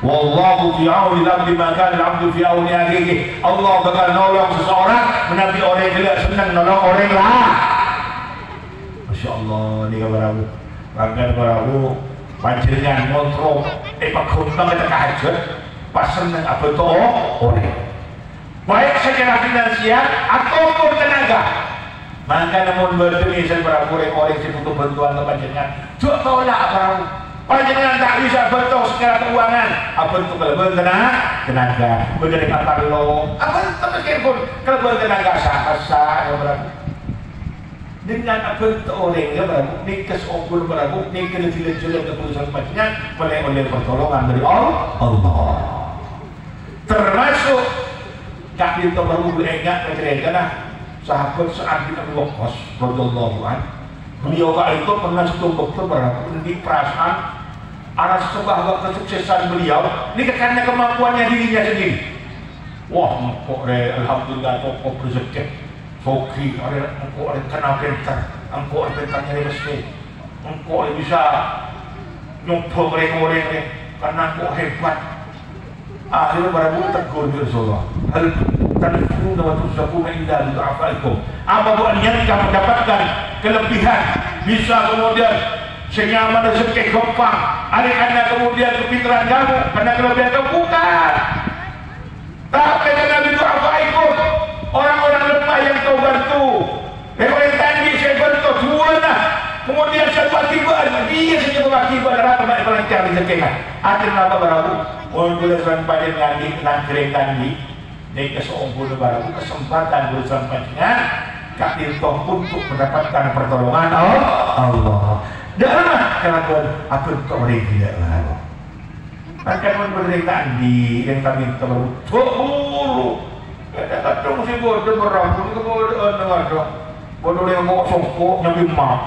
Wallahu fi auni al-abdi ma kana al-abdu fi auni akhihi. Allah bakal nolong seseorang menabi orang yang senang nolong orang lah. Masya Allah ni berabu. Bangkan berabu panjenengan kontrol pak khumbang kita kahajat pas senang apa tu orang. baik secara finansial ataupun tenaga. Maka namun bertemu seberapa orang yang butuh bantuan kepanjangan, cuk tolak barang. Panjangan tak bisa bantu secara keuangan. Apa itu kalau tenaga, berdiri perlu. Apa itu meskipun kalau bertenaga sah ya berapa. Dengan apa itu orang ya berapa, nikes okul berapa, nikes jelas-jelas keputusan panjangan oleh pertolongan dari Allah. Termasuk kaki itu baru beringat menceritakan sahabat Sa'ad bin Abi Waqqas radhiyallahu anhu. Beliau kali itu pernah setumpuk berapa di perasaan atas sebab kesuksesan beliau ini karena kemampuannya dirinya sendiri. Wah, kok alhamdulillah kok rezeki. Foki ada engkau ada kenal pintar, engkau ada pintarnya meski, engkau bisa nyumpul orang-orang karena engkau hebat. Akhirnya barang tegur Rasulullah. Hal tanfuna wa tusabuna illa bi du'afaikum. Apa buat yang kamu mendapatkan kelebihan bisa kemudian senyaman rezeki gampang. Ada karena kemudian kepintaran kamu, karena kelebihan kamu bukan. Tapi karena bi du'afaikum. Orang-orang lemah yang kau bantu. Orang tadi saya bantu semua. Kemudian saya akibat, dia saja berakibat darah kembali melancar di sekitar. Akhirnya apa baru? Untuk sampai dengan di nangkring tadi, dari keseompul baru kesempatan bersama dengan kafir untuk mendapatkan pertolongan Allah. Jangan karena Tuhan apa itu orang tidak lalu. Akan memberikan di yang kami terlalu buruk. Kadang-kadang mesti bodoh berambut kebodohan dengar dong. Bodoh yang mau songkok nyambi mak.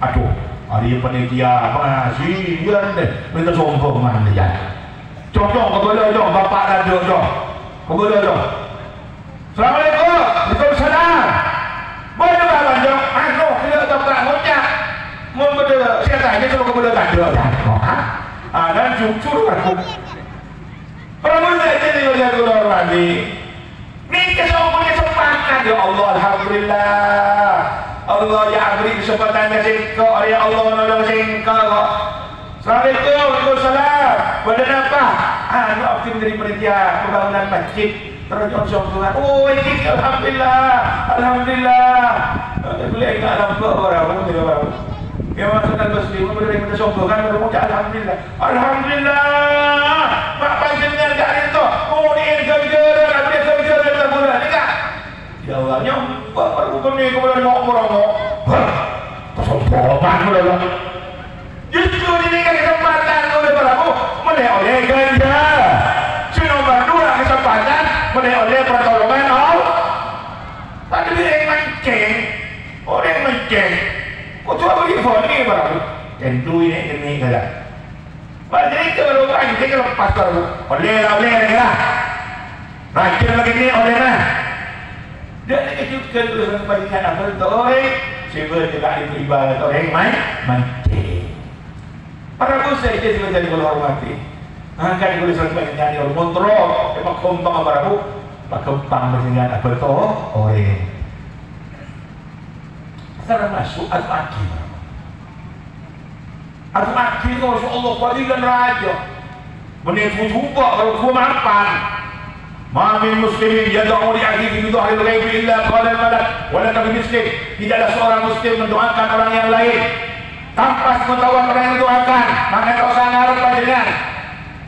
Aduh, hari panitia pengajian deh, minta sombong mana ya? Contoh keboleh dong, bapak dan dong, keboleh dong. Assalamualaikum, waalaikumsalam. Boleh bapak dong, anu kita tak ngocak, mau berdua, saya tanya sama keboleh tak dong. Dan jujur aku. Perlu tak jadi oleh keluar lagi. Ini kesempatan ya Allah, alhamdulillah. Allah ya beri kesempatan ke kau, ya Allah nolong kau. Assalamualaikum, waalaikumsalam. Pada apa? Anu aktif dari panitia pembangunan masjid. Terus Tuhan. Oh ini alhamdulillah, alhamdulillah. Boleh ingat nampak orang tidak orang. Yang masukkan muslim berdiri pada sombongan bermuka alhamdulillah, alhamdulillah. Mak panjenengan kat itu. Oh ini kejaran, ada kejaran tak boleh nikah. Ya Allah nyampak baru ni kemudian ngomong-ngomong. Sombongan boleh. Justru ini kan kesempatan oleh beramu oleh ganja. Nomor 2 kesempatan oleh pertolongan Allah. Tadi orang mancing, orang mancing. Kau coba bagi phone ni beramu. Tentu ini kada. Jadi kalau mancing lepas baru oleh lah. Mancing lagi ni oleh lah. Dan dikejutkan urusan panjangan apa itu orang sibuk juga itu ibadat orang mancing. Para bosnya itu juga jadi hormati. Angkat urusan panjangan orang kontrol, emang kompang apa aku, pak kompang panjangan apa itu orang. Karena masuk adu-adu. Adu-adu itu Masya Allah padilan raja. Menipu jumpa kalau gua mapan. Ma min muslimin yad'u li akhihi bi dhahril ghaibi illa qala al-malak wa la muslim. Tidaklah seorang muslim mendoakan orang yang lain tanpa pengetahuan orang yang mendoakan. Maka tak usah ngarep panjenengan.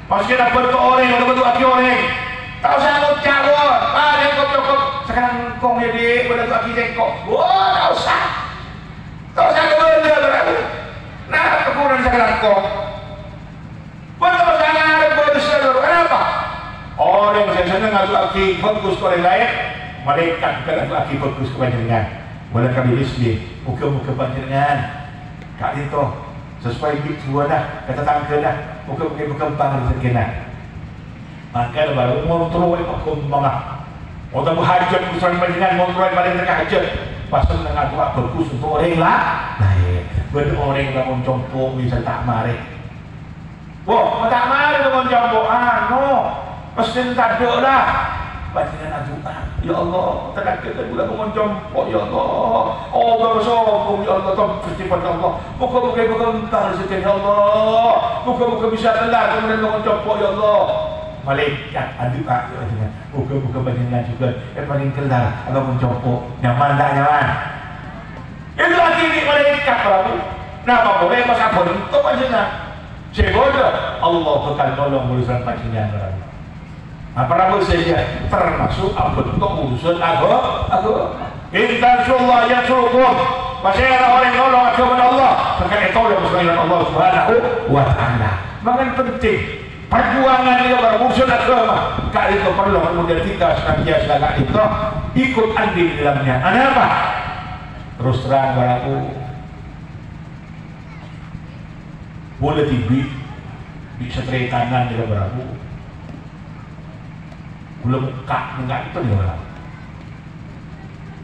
Pasti nak berdoa orang, ada berdoa orang. Tak usah ngucap, ada kok sekarang kong jadi berdoa kita kok. Wah, tak usah. Tak usah berdoa. Nah, kekurangan sekarang kok. Betul usah ngarep berdoa. Kenapa? Orang yang senang ngadu aki fokus ke orang lain, mereka juga ngadu aki fokus ke panjenengan. Boleh kami isli, muka-muka panjenengan. Kak itu sesuai gitu dah, kata tangga dah, muka-muka berkembang rezeki dah. Maka baru kontrol berkembang lah. Orang berhajat urusan panjenengan, kontrol paling terhajat. Pasal ngadu aki fokus untuk orang lah. Benda orang yang bangun compong bisa tak marah. Wah, tak marah bangun compong. No. Pasti tak ada lah. Panjangan doa. Ya Allah, terkadang pula mengoncong. Ya Allah. Oh, bersokong ya Allah. Festival Allah. Muka-muka berkembang rezeki ya Allah. Muka-muka bisa telah kemudian mengoncong ya Allah. malaikat adik pak buka panjenengan juga paling kenal abang mencopo nyaman tak nyaman itu lagi di malaikat Prabu. Napa boleh pas apa untuk panjenengan sebodoh Allah bakal tolong urusan panjenengan Prabu. Nah Prabu saja termasuk untuk urusan agama. Insyaallah ya syukur masih ada orang nolong agama Allah terkait tolong sekalian Allah Subhanahu wa taala. Maka penting perjuangan dia berurusan agama kali itu perlu kemudian kita senantiasa itu ikut andil di dalamnya. Apa? Terus terang Prabu boleh di setrai kanan dia Prabu belum enggak itu dia Prabu.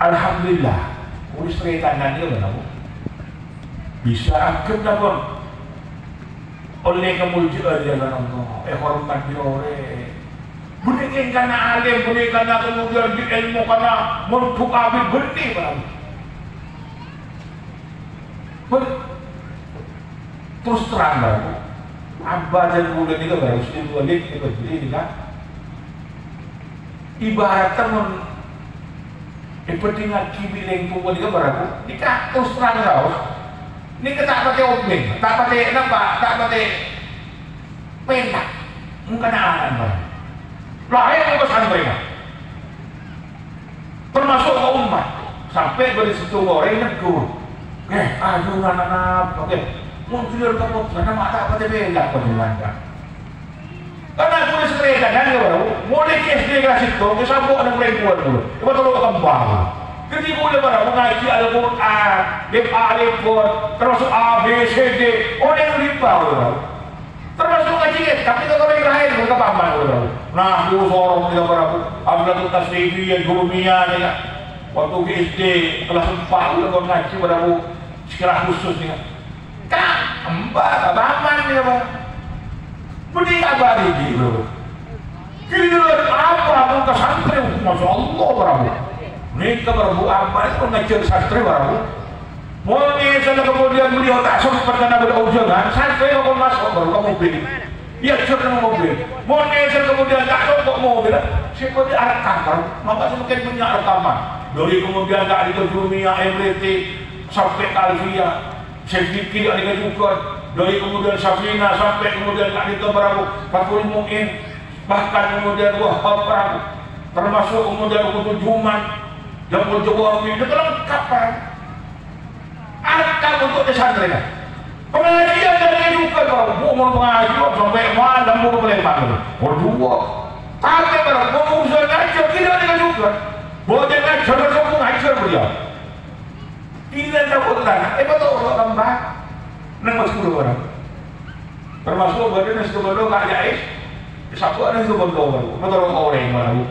Alhamdulillah boleh setrai kanan dia Prabu bisa akhir dapat oleh kemuliaan dia Allah hormat dia oleh bukan karena alim bukan karena kemudian di ilmu karena mentuk abid benih Prabu terus terang Prabu Abah dan Bulan itu baru sedih Walid itu berdiri kan ibarat teman pentingan kibiling pun itu Prabu nikah terus terang raus ini kita tak pakai obeng, tak pakai nampak, tak pakai pentak, mungkin anak Prabu lahir pesan mereka termasuk ke umat sampai beri situ orang negur aduh anak-anak oke mungkin kamu karena tak pakai pentak penjualan karena aku di sepeda kan ya Prabu mulai ke SD kelas itu kesambung anak perempuan dulu itu tolong kembang ketika boleh Prabu ngaji Al-Quran Alif-Alif termasuk A, B, C, D orang yang riba termasuk ngaji tapi kalau yang lain mereka pahaman Prabu nah itu sorong dia Prabu Abdul Tasrifi yang Jurumiyah waktu ke SD kelas 4 udah ngaji Prabu sekolah khusus nih kan mbak pahaman dia Prabu beri kabar ini Prabu giliran apa muka santri Masya Allah Prabu nikah Prabu apa itu ngajar santri Prabu mau misalnya kemudian beliau tak sempat karena berujangan santri mau masuk baru ke mobil ya cerita mobil mau misalnya kemudian tak sempat mobil seperti alat kantor maka semakin punya rekaman dari kemudian tak dikejumia MRT sampai Alfia sedikit tidak dikejumkan dari kemudian Safina sampai kemudian tak dikejumkan Fatul Mu'in bahkan kemudian Wahab Prabu termasuk kemudian Ukutul Juman yang berjawab itu lengkap alat untuk pesantren pengajian dari juga Prabu mau pengajian sampai malam mau pelempar berdua tapi Prabu mau usaha ngajar tidak dengan juga boleh ngajar kamu ngajar beliau tidak dapat tanah betul orang bah nang masuk orang termasuk badan sebelum gak jais satu ada sebelum Prabu betul orang Prabu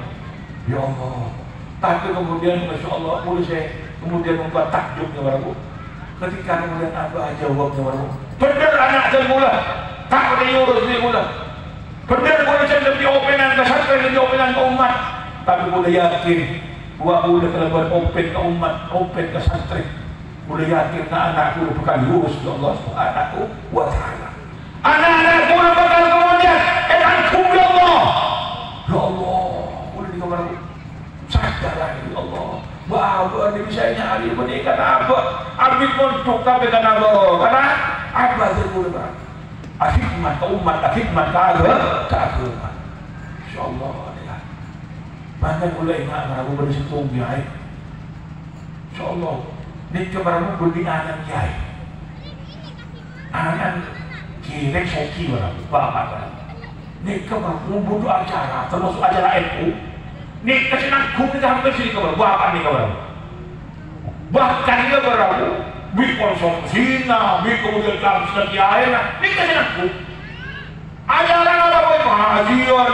ya Allah tapi kemudian Masya Allah boleh saya kemudian membuat takjubnya Prabu ketika kemudian apa jawabnya Prabu benar anak dan mula tak ada yurus dia mula benar boleh saya lebih openan ke santri lebih openan ke umat tapi boleh yakin bahwa boleh kelebihan open ke umat open ke santri boleh yakin anak-anakku bukan yurus ya Allah Subhanahu wa ta'ala anak-anakku bakal kemudian ankum ya Allah ya Allah boleh dikatakan sadarlah ya Allah bahwa ini misalnya hari ini karena apa abid montok tapi karena apa terbunuh hikmat ke umat hikmat ke agama insyaallah ya banyak mulai nak Prabu bersitung ya insyaallah ini Prabu beri anak kiai anak kira soki Prabu bapak ini Prabu butuh acara termasuk acara NU nih kasih nanggung kita hampir sini Prabu apa nih Prabu bahkan dia Prabu bi konsumsi bi kemudian kampus kiai nih kasih nanggung ajaran apa boy pengajian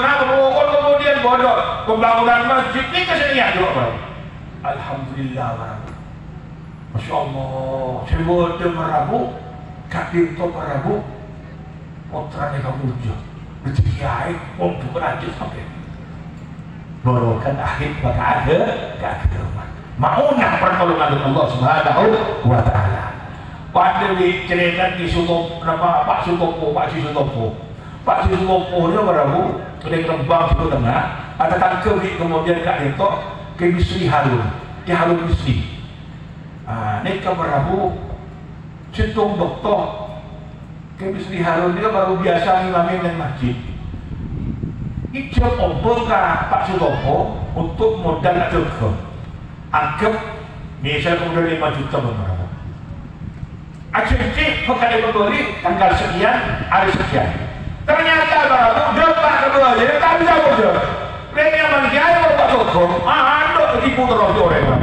kemudian bodoh pembangunan masjid nih kasih niat juga Prabu alhamdulillah Prabu Masya Allah sebut Prabu kadir to Prabu putranya kamu juga berkiai untuk berlanjut sampai borokan akhir maka ada keagama maunah pertolongan Allah Subhanahu wa ta'ala pada cerita di Sutopo nama Pak Sutopo Pak Si Sutopo Pak si Suwopo dia berabu kedai Rembang itu tengah ada tangke kemudian kak itu ke Bisri Harun di Harun Bisri ini ke berabu Citung doktor ke Bisri Harun dia baru biasa ngimamin yang masjid ijab obor ke Pak Suwopo untuk modal juga anggap misalnya kemudian 5 juta berapa akhirnya pekan membeli tanggal sekian hari sekian ternyata baru dapat kedua jadi tak bisa bodoh mereka manusia yang berbuat hukum ada tipu terus orang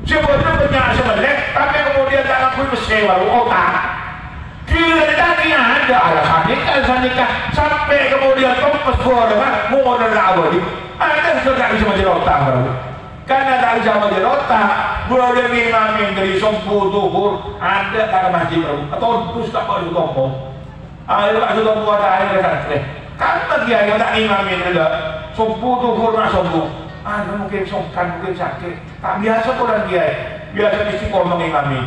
sebetulnya punya sebenarnya tapi kemudian tak ngakui bersewa otak kira tadi ada alasan nikah sampai kemudian kompes dengan mau modal abadi ada sudah bisa menjadi otak baru karena tak bisa menjadi otak boleh imamin dari subuh zuhur ada tak masjid baru atau terus tak boleh tombol ayo tak sudah buat air ke santri kan bagi ayo tak imamin ada subuh zuhur nak subuh mungkin songkan mungkin sakit tak biasa pun dia biasa istiqomah mengimamin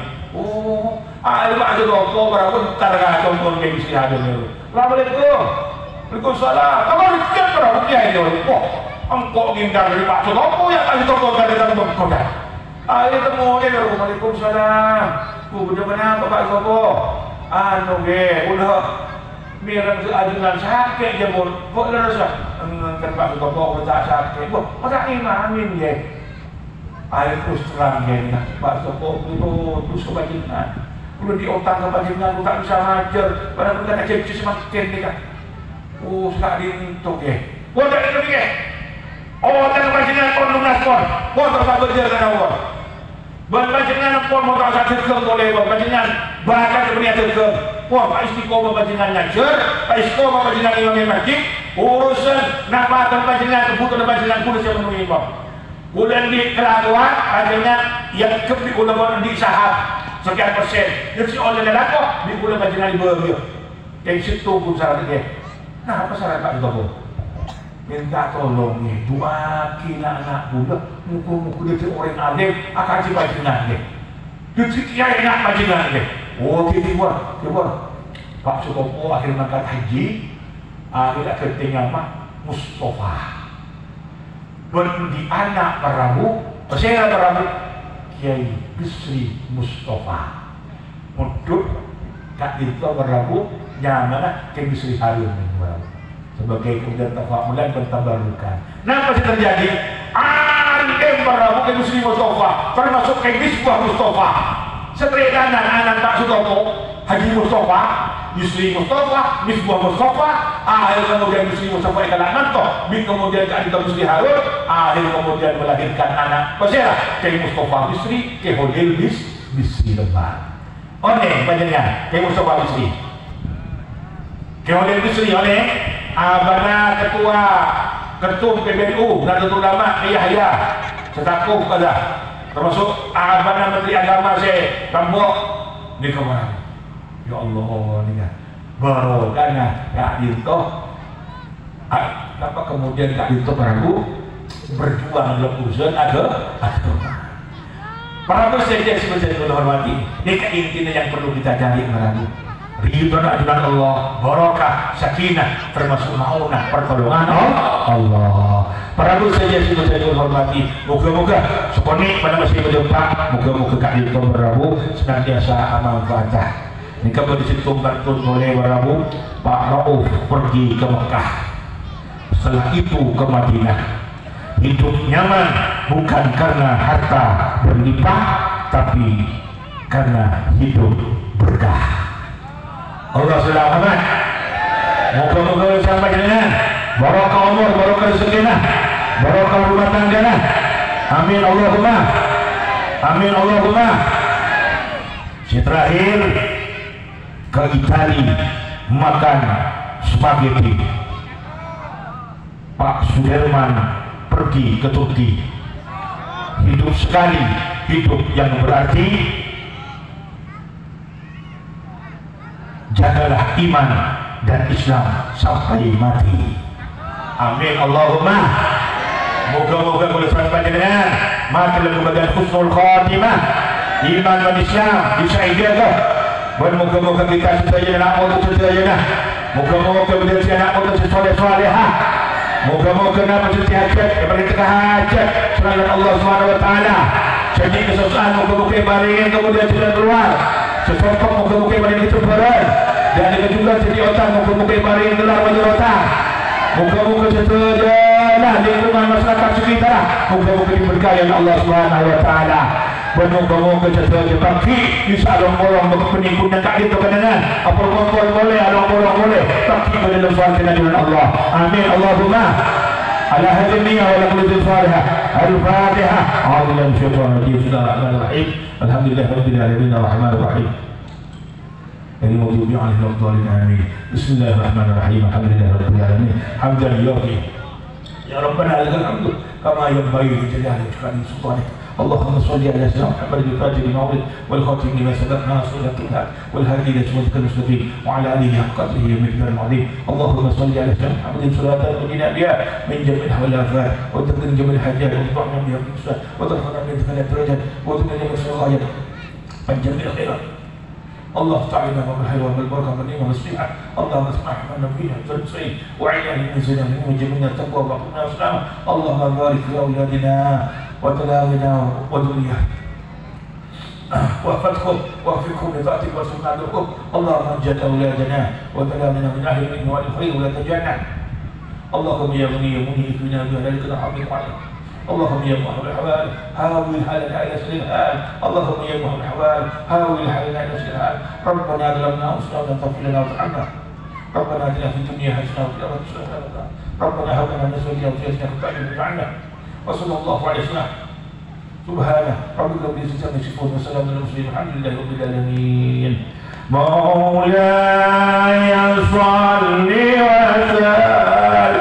ayo tak sudah buat berapa targa contoh ke mesti ada ni Assalamualaikum Waalaikumsalam kamu lihat berapa dia itu engkau ngindar dari Pak Sutopo yang tadi tonton dari dalam kota ayo temu dia Waalaikumsalam udah kenapa Pak Sutopo udah mirang seajunan sakit je pun boleh rasa kan Pak Sutopo udah tak sakit masa imamin je ayo terus terang je Pak Sutopo itu terus kebajikan udah di otak kebajikan udah tak bisa ngajar padahal udah tak cek semakin ni kan suka diintuk je udah itu je tak kebajikan pun lunas pun tak sabar je kan awak berbajengan pun mau tak terkem boleh berbajengan bahkan sebenarnya terkem Pak istiqomah bajengan ngajar Pak istiqomah bajengan imam masjid urusan nak makan bajengan kebutuhan bajengan kulis yang memenuhi imam bulan di kelakuan bajengan yang di bulan di sahab sekian persen yang si oleh lelako di bulan bajengan di bawah yang situ pun syarat dia nah apa syarat Pak Sutopo minta tolong nih dua kina anak budak muka-muka dia orang alim akan si bajengan dia dia kiai nak bajengan dia gitu buat Pak Sutopo akhirnya mengangkat haji akhirnya ketinggalan Mustafa bendi anak Prabu saya Prabu Kiai Bisri Mustafa untuk Kak Dito Prabu nyamana Kiai Bisri Harun sebagai kemudian tafamulan dan tabarukan. Nah apa sih terjadi? Antem Prabu Kiai Bisri Mustafa termasuk Kiai Bisbah Mustafa setelah anak Pak Sutopo Haji Mustafa Bisri Mustafa Misbah Mustafa akhir kemudian Bisri Mustafa ikalangan toh kemudian Kak Dito Bisri Harun akhir kemudian melahirkan anak pasirah Kiai Mustafa Bisri Kiai Hodil Bisri Lembar panjangnya Kiai Mustafa Bisri Kiai Hodil Bisri abana ketum PBNU Nahdlatul Ulama Yahya setakuh kada termasuk abana Menteri Agama saya Rambok di kemana ya Allah ini barokahnya Kak Dito apa kemudian Kak Dito Prabu berjuang dalam urusan agama Prabu saja sebagai hormati ini intinya yang perlu kita cari Prabu ridho ajudan Allah barokah sakinah termasuk maunah pertolongan Allah Prabu saja sebagai hormati moga-moga seponik pada masih berjumpa moga-moga Kak Dito Prabu senantiasa amal fatah ini kamu disitu oleh Prabu Pak Rauf pergi ke Mekah setelah itu ke Madinah hidup nyaman bukan karena harta berlimpah tapi karena hidup berkah Allah selamat moga-moga sampai dengan barokah umur barokah rezeki barokah rumah tangga amin Allahumma si terakhir ke Itali makan spaghetti Pak Sudirman pergi ke Turki hidup sekali hidup yang berarti jagalah iman dan Islam sampai mati amin Allahumma moga-moga boleh sampai dengan mati dalam kebahagiaan husnul khatimah iman dan Islam bisa dijaga. Moga-moga kita sedaya nak mau sedaya Moga-moga menjadi anak muda soleh-solehah. Moga-moga nak menjadi hajat daripada tengah hajat selain Allah Subhanahu wa taala. Jadi kesusahan moga-moga baring kemudian jalan keluar. Sesopok moga-moga baring itu berat. Dan juga jadi otak moga-moga baring keluar baju otak. Moga-moga sejalan lingkungan masyarakat sekitar. Moga-moga diberkahi oleh Allah Subhanahu wa taala. Moga-moga sejalan bagi bisa orang-orang berpenimpun dan tak itu kenangan. Apa orang boleh, orang-orang boleh. Bagi pada lepas dengan Allah. Amin. Allahumma ala hadhihi niyyah wa ala kulli salihah. Al-Fatihah. A'udzu billahi minasyaitonir rajim. Alhamdulillahirabbil alamin arrahmanir rahim. المغضوب عليهم ولا الضالين آمين. بسم الله الرحمن الرحيم. الحمد لله رب العالمين حمدا يرضي يا ربنا لك الحمد كما ينبغي لجلال وجهك سلطانك. اللهم صل على سيدنا محمد الفاتح لما ولد والخاتم لما سبق ناصر الكتاب والهادي الى صراطك المستقيم وعلى اله حق قدره ومقداره العظيم. اللهم صل على سيدنا محمد صلاه تنجينا بها من جميع الافات وتقدم جميع الحاجات وتطعنا بها بالنسبه وترفعنا بها في الدرجات وتقدم جميع الغايات من جميع الخيرات. الله تعالى بالخير والبركه والنعمه والصحه. اللهم اسمع حمدنا فيها فالسعيد وعينا من زنا من جميع التقوى وقنا والسلامه. اللهم بارك في اولادنا وتلاونا وذرياتنا واحفظهم واوفقهم لطاعتك وسنتك. اللهم انجد اولادنا وتلاونا من اهل العلم والخير ولا تجعلنا. اللهم يا غني يا منيب فينا بهلالك الحمد عليك. اللهم يا محب الحوال هاوي حالنا الى سر الحال. اللهم يا محب الحوال هاوي حالنا الى سر الحال. ربنا ظلمنا انفسنا فاغفر لنا وارحمنا. ربنا اتنا في الدنيا حسنه وفي الاخره حسنه. ربنا هب لنا من ازواجنا وذريتنا قرة اعين واجعلنا. وصلى الله عليه وسلم. سبحانه ربك رب العزة عما يصفون وسلام على المرسلين والحمد لله رب العالمين. مولاي صل وسلم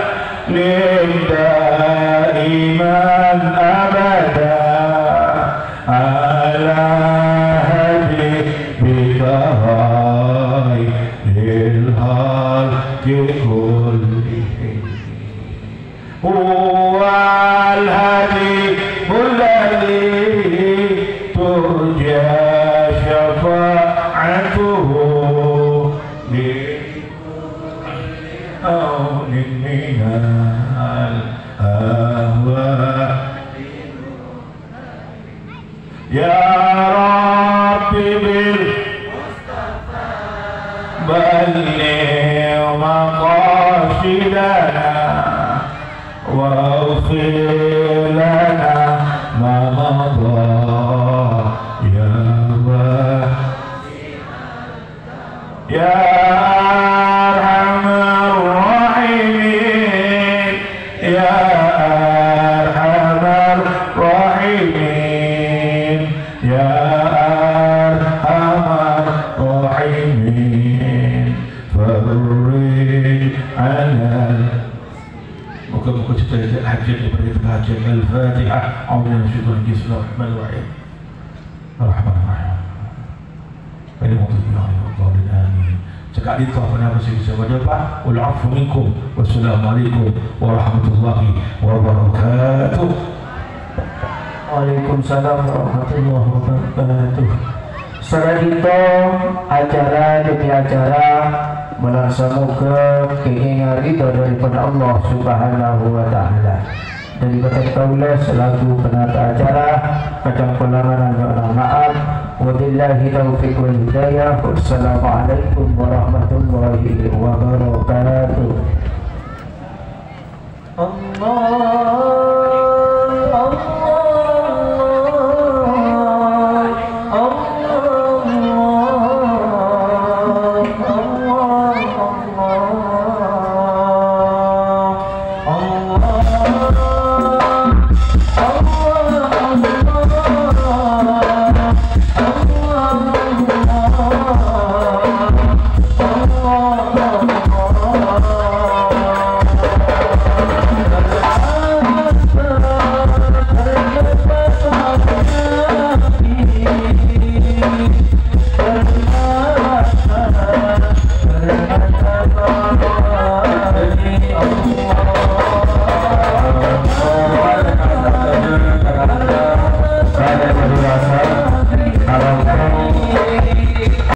دائما ابدا على حبيبك خير الخلق كلهم. هو الحبيب الذي ترجى شفاعته لكل من الأهواء. يا ربي بالمصطفى بلغ مقاصدنا واغفر لنا ما مضى يا يا أرحم الراحمين يا أرحم الراحمين يا أرحم الراحمين فرج على muka-muka cerita hajat daripada hajat Al-Fatihah. A'udzu billahi minasyaitonir rajim. Bismillahirrahmanirrahim. Amin. Sekali kau pernah bersama berjumpa. Wal 'afwu minkum. Wassalamualaikum warahmatullahi wabarakatuh. Waalaikumsalam warahmatullahi wabarakatuh. Selanjutnya acara demi acara melaksanakan keinginan ridha daripada Allah Subhanahu wa taala. Daripada kaulah selaku penata acara kadang pelanganan dan maaf. Wabillahi taufiq wal hidayah. Wassalamualaikum warahmatullahi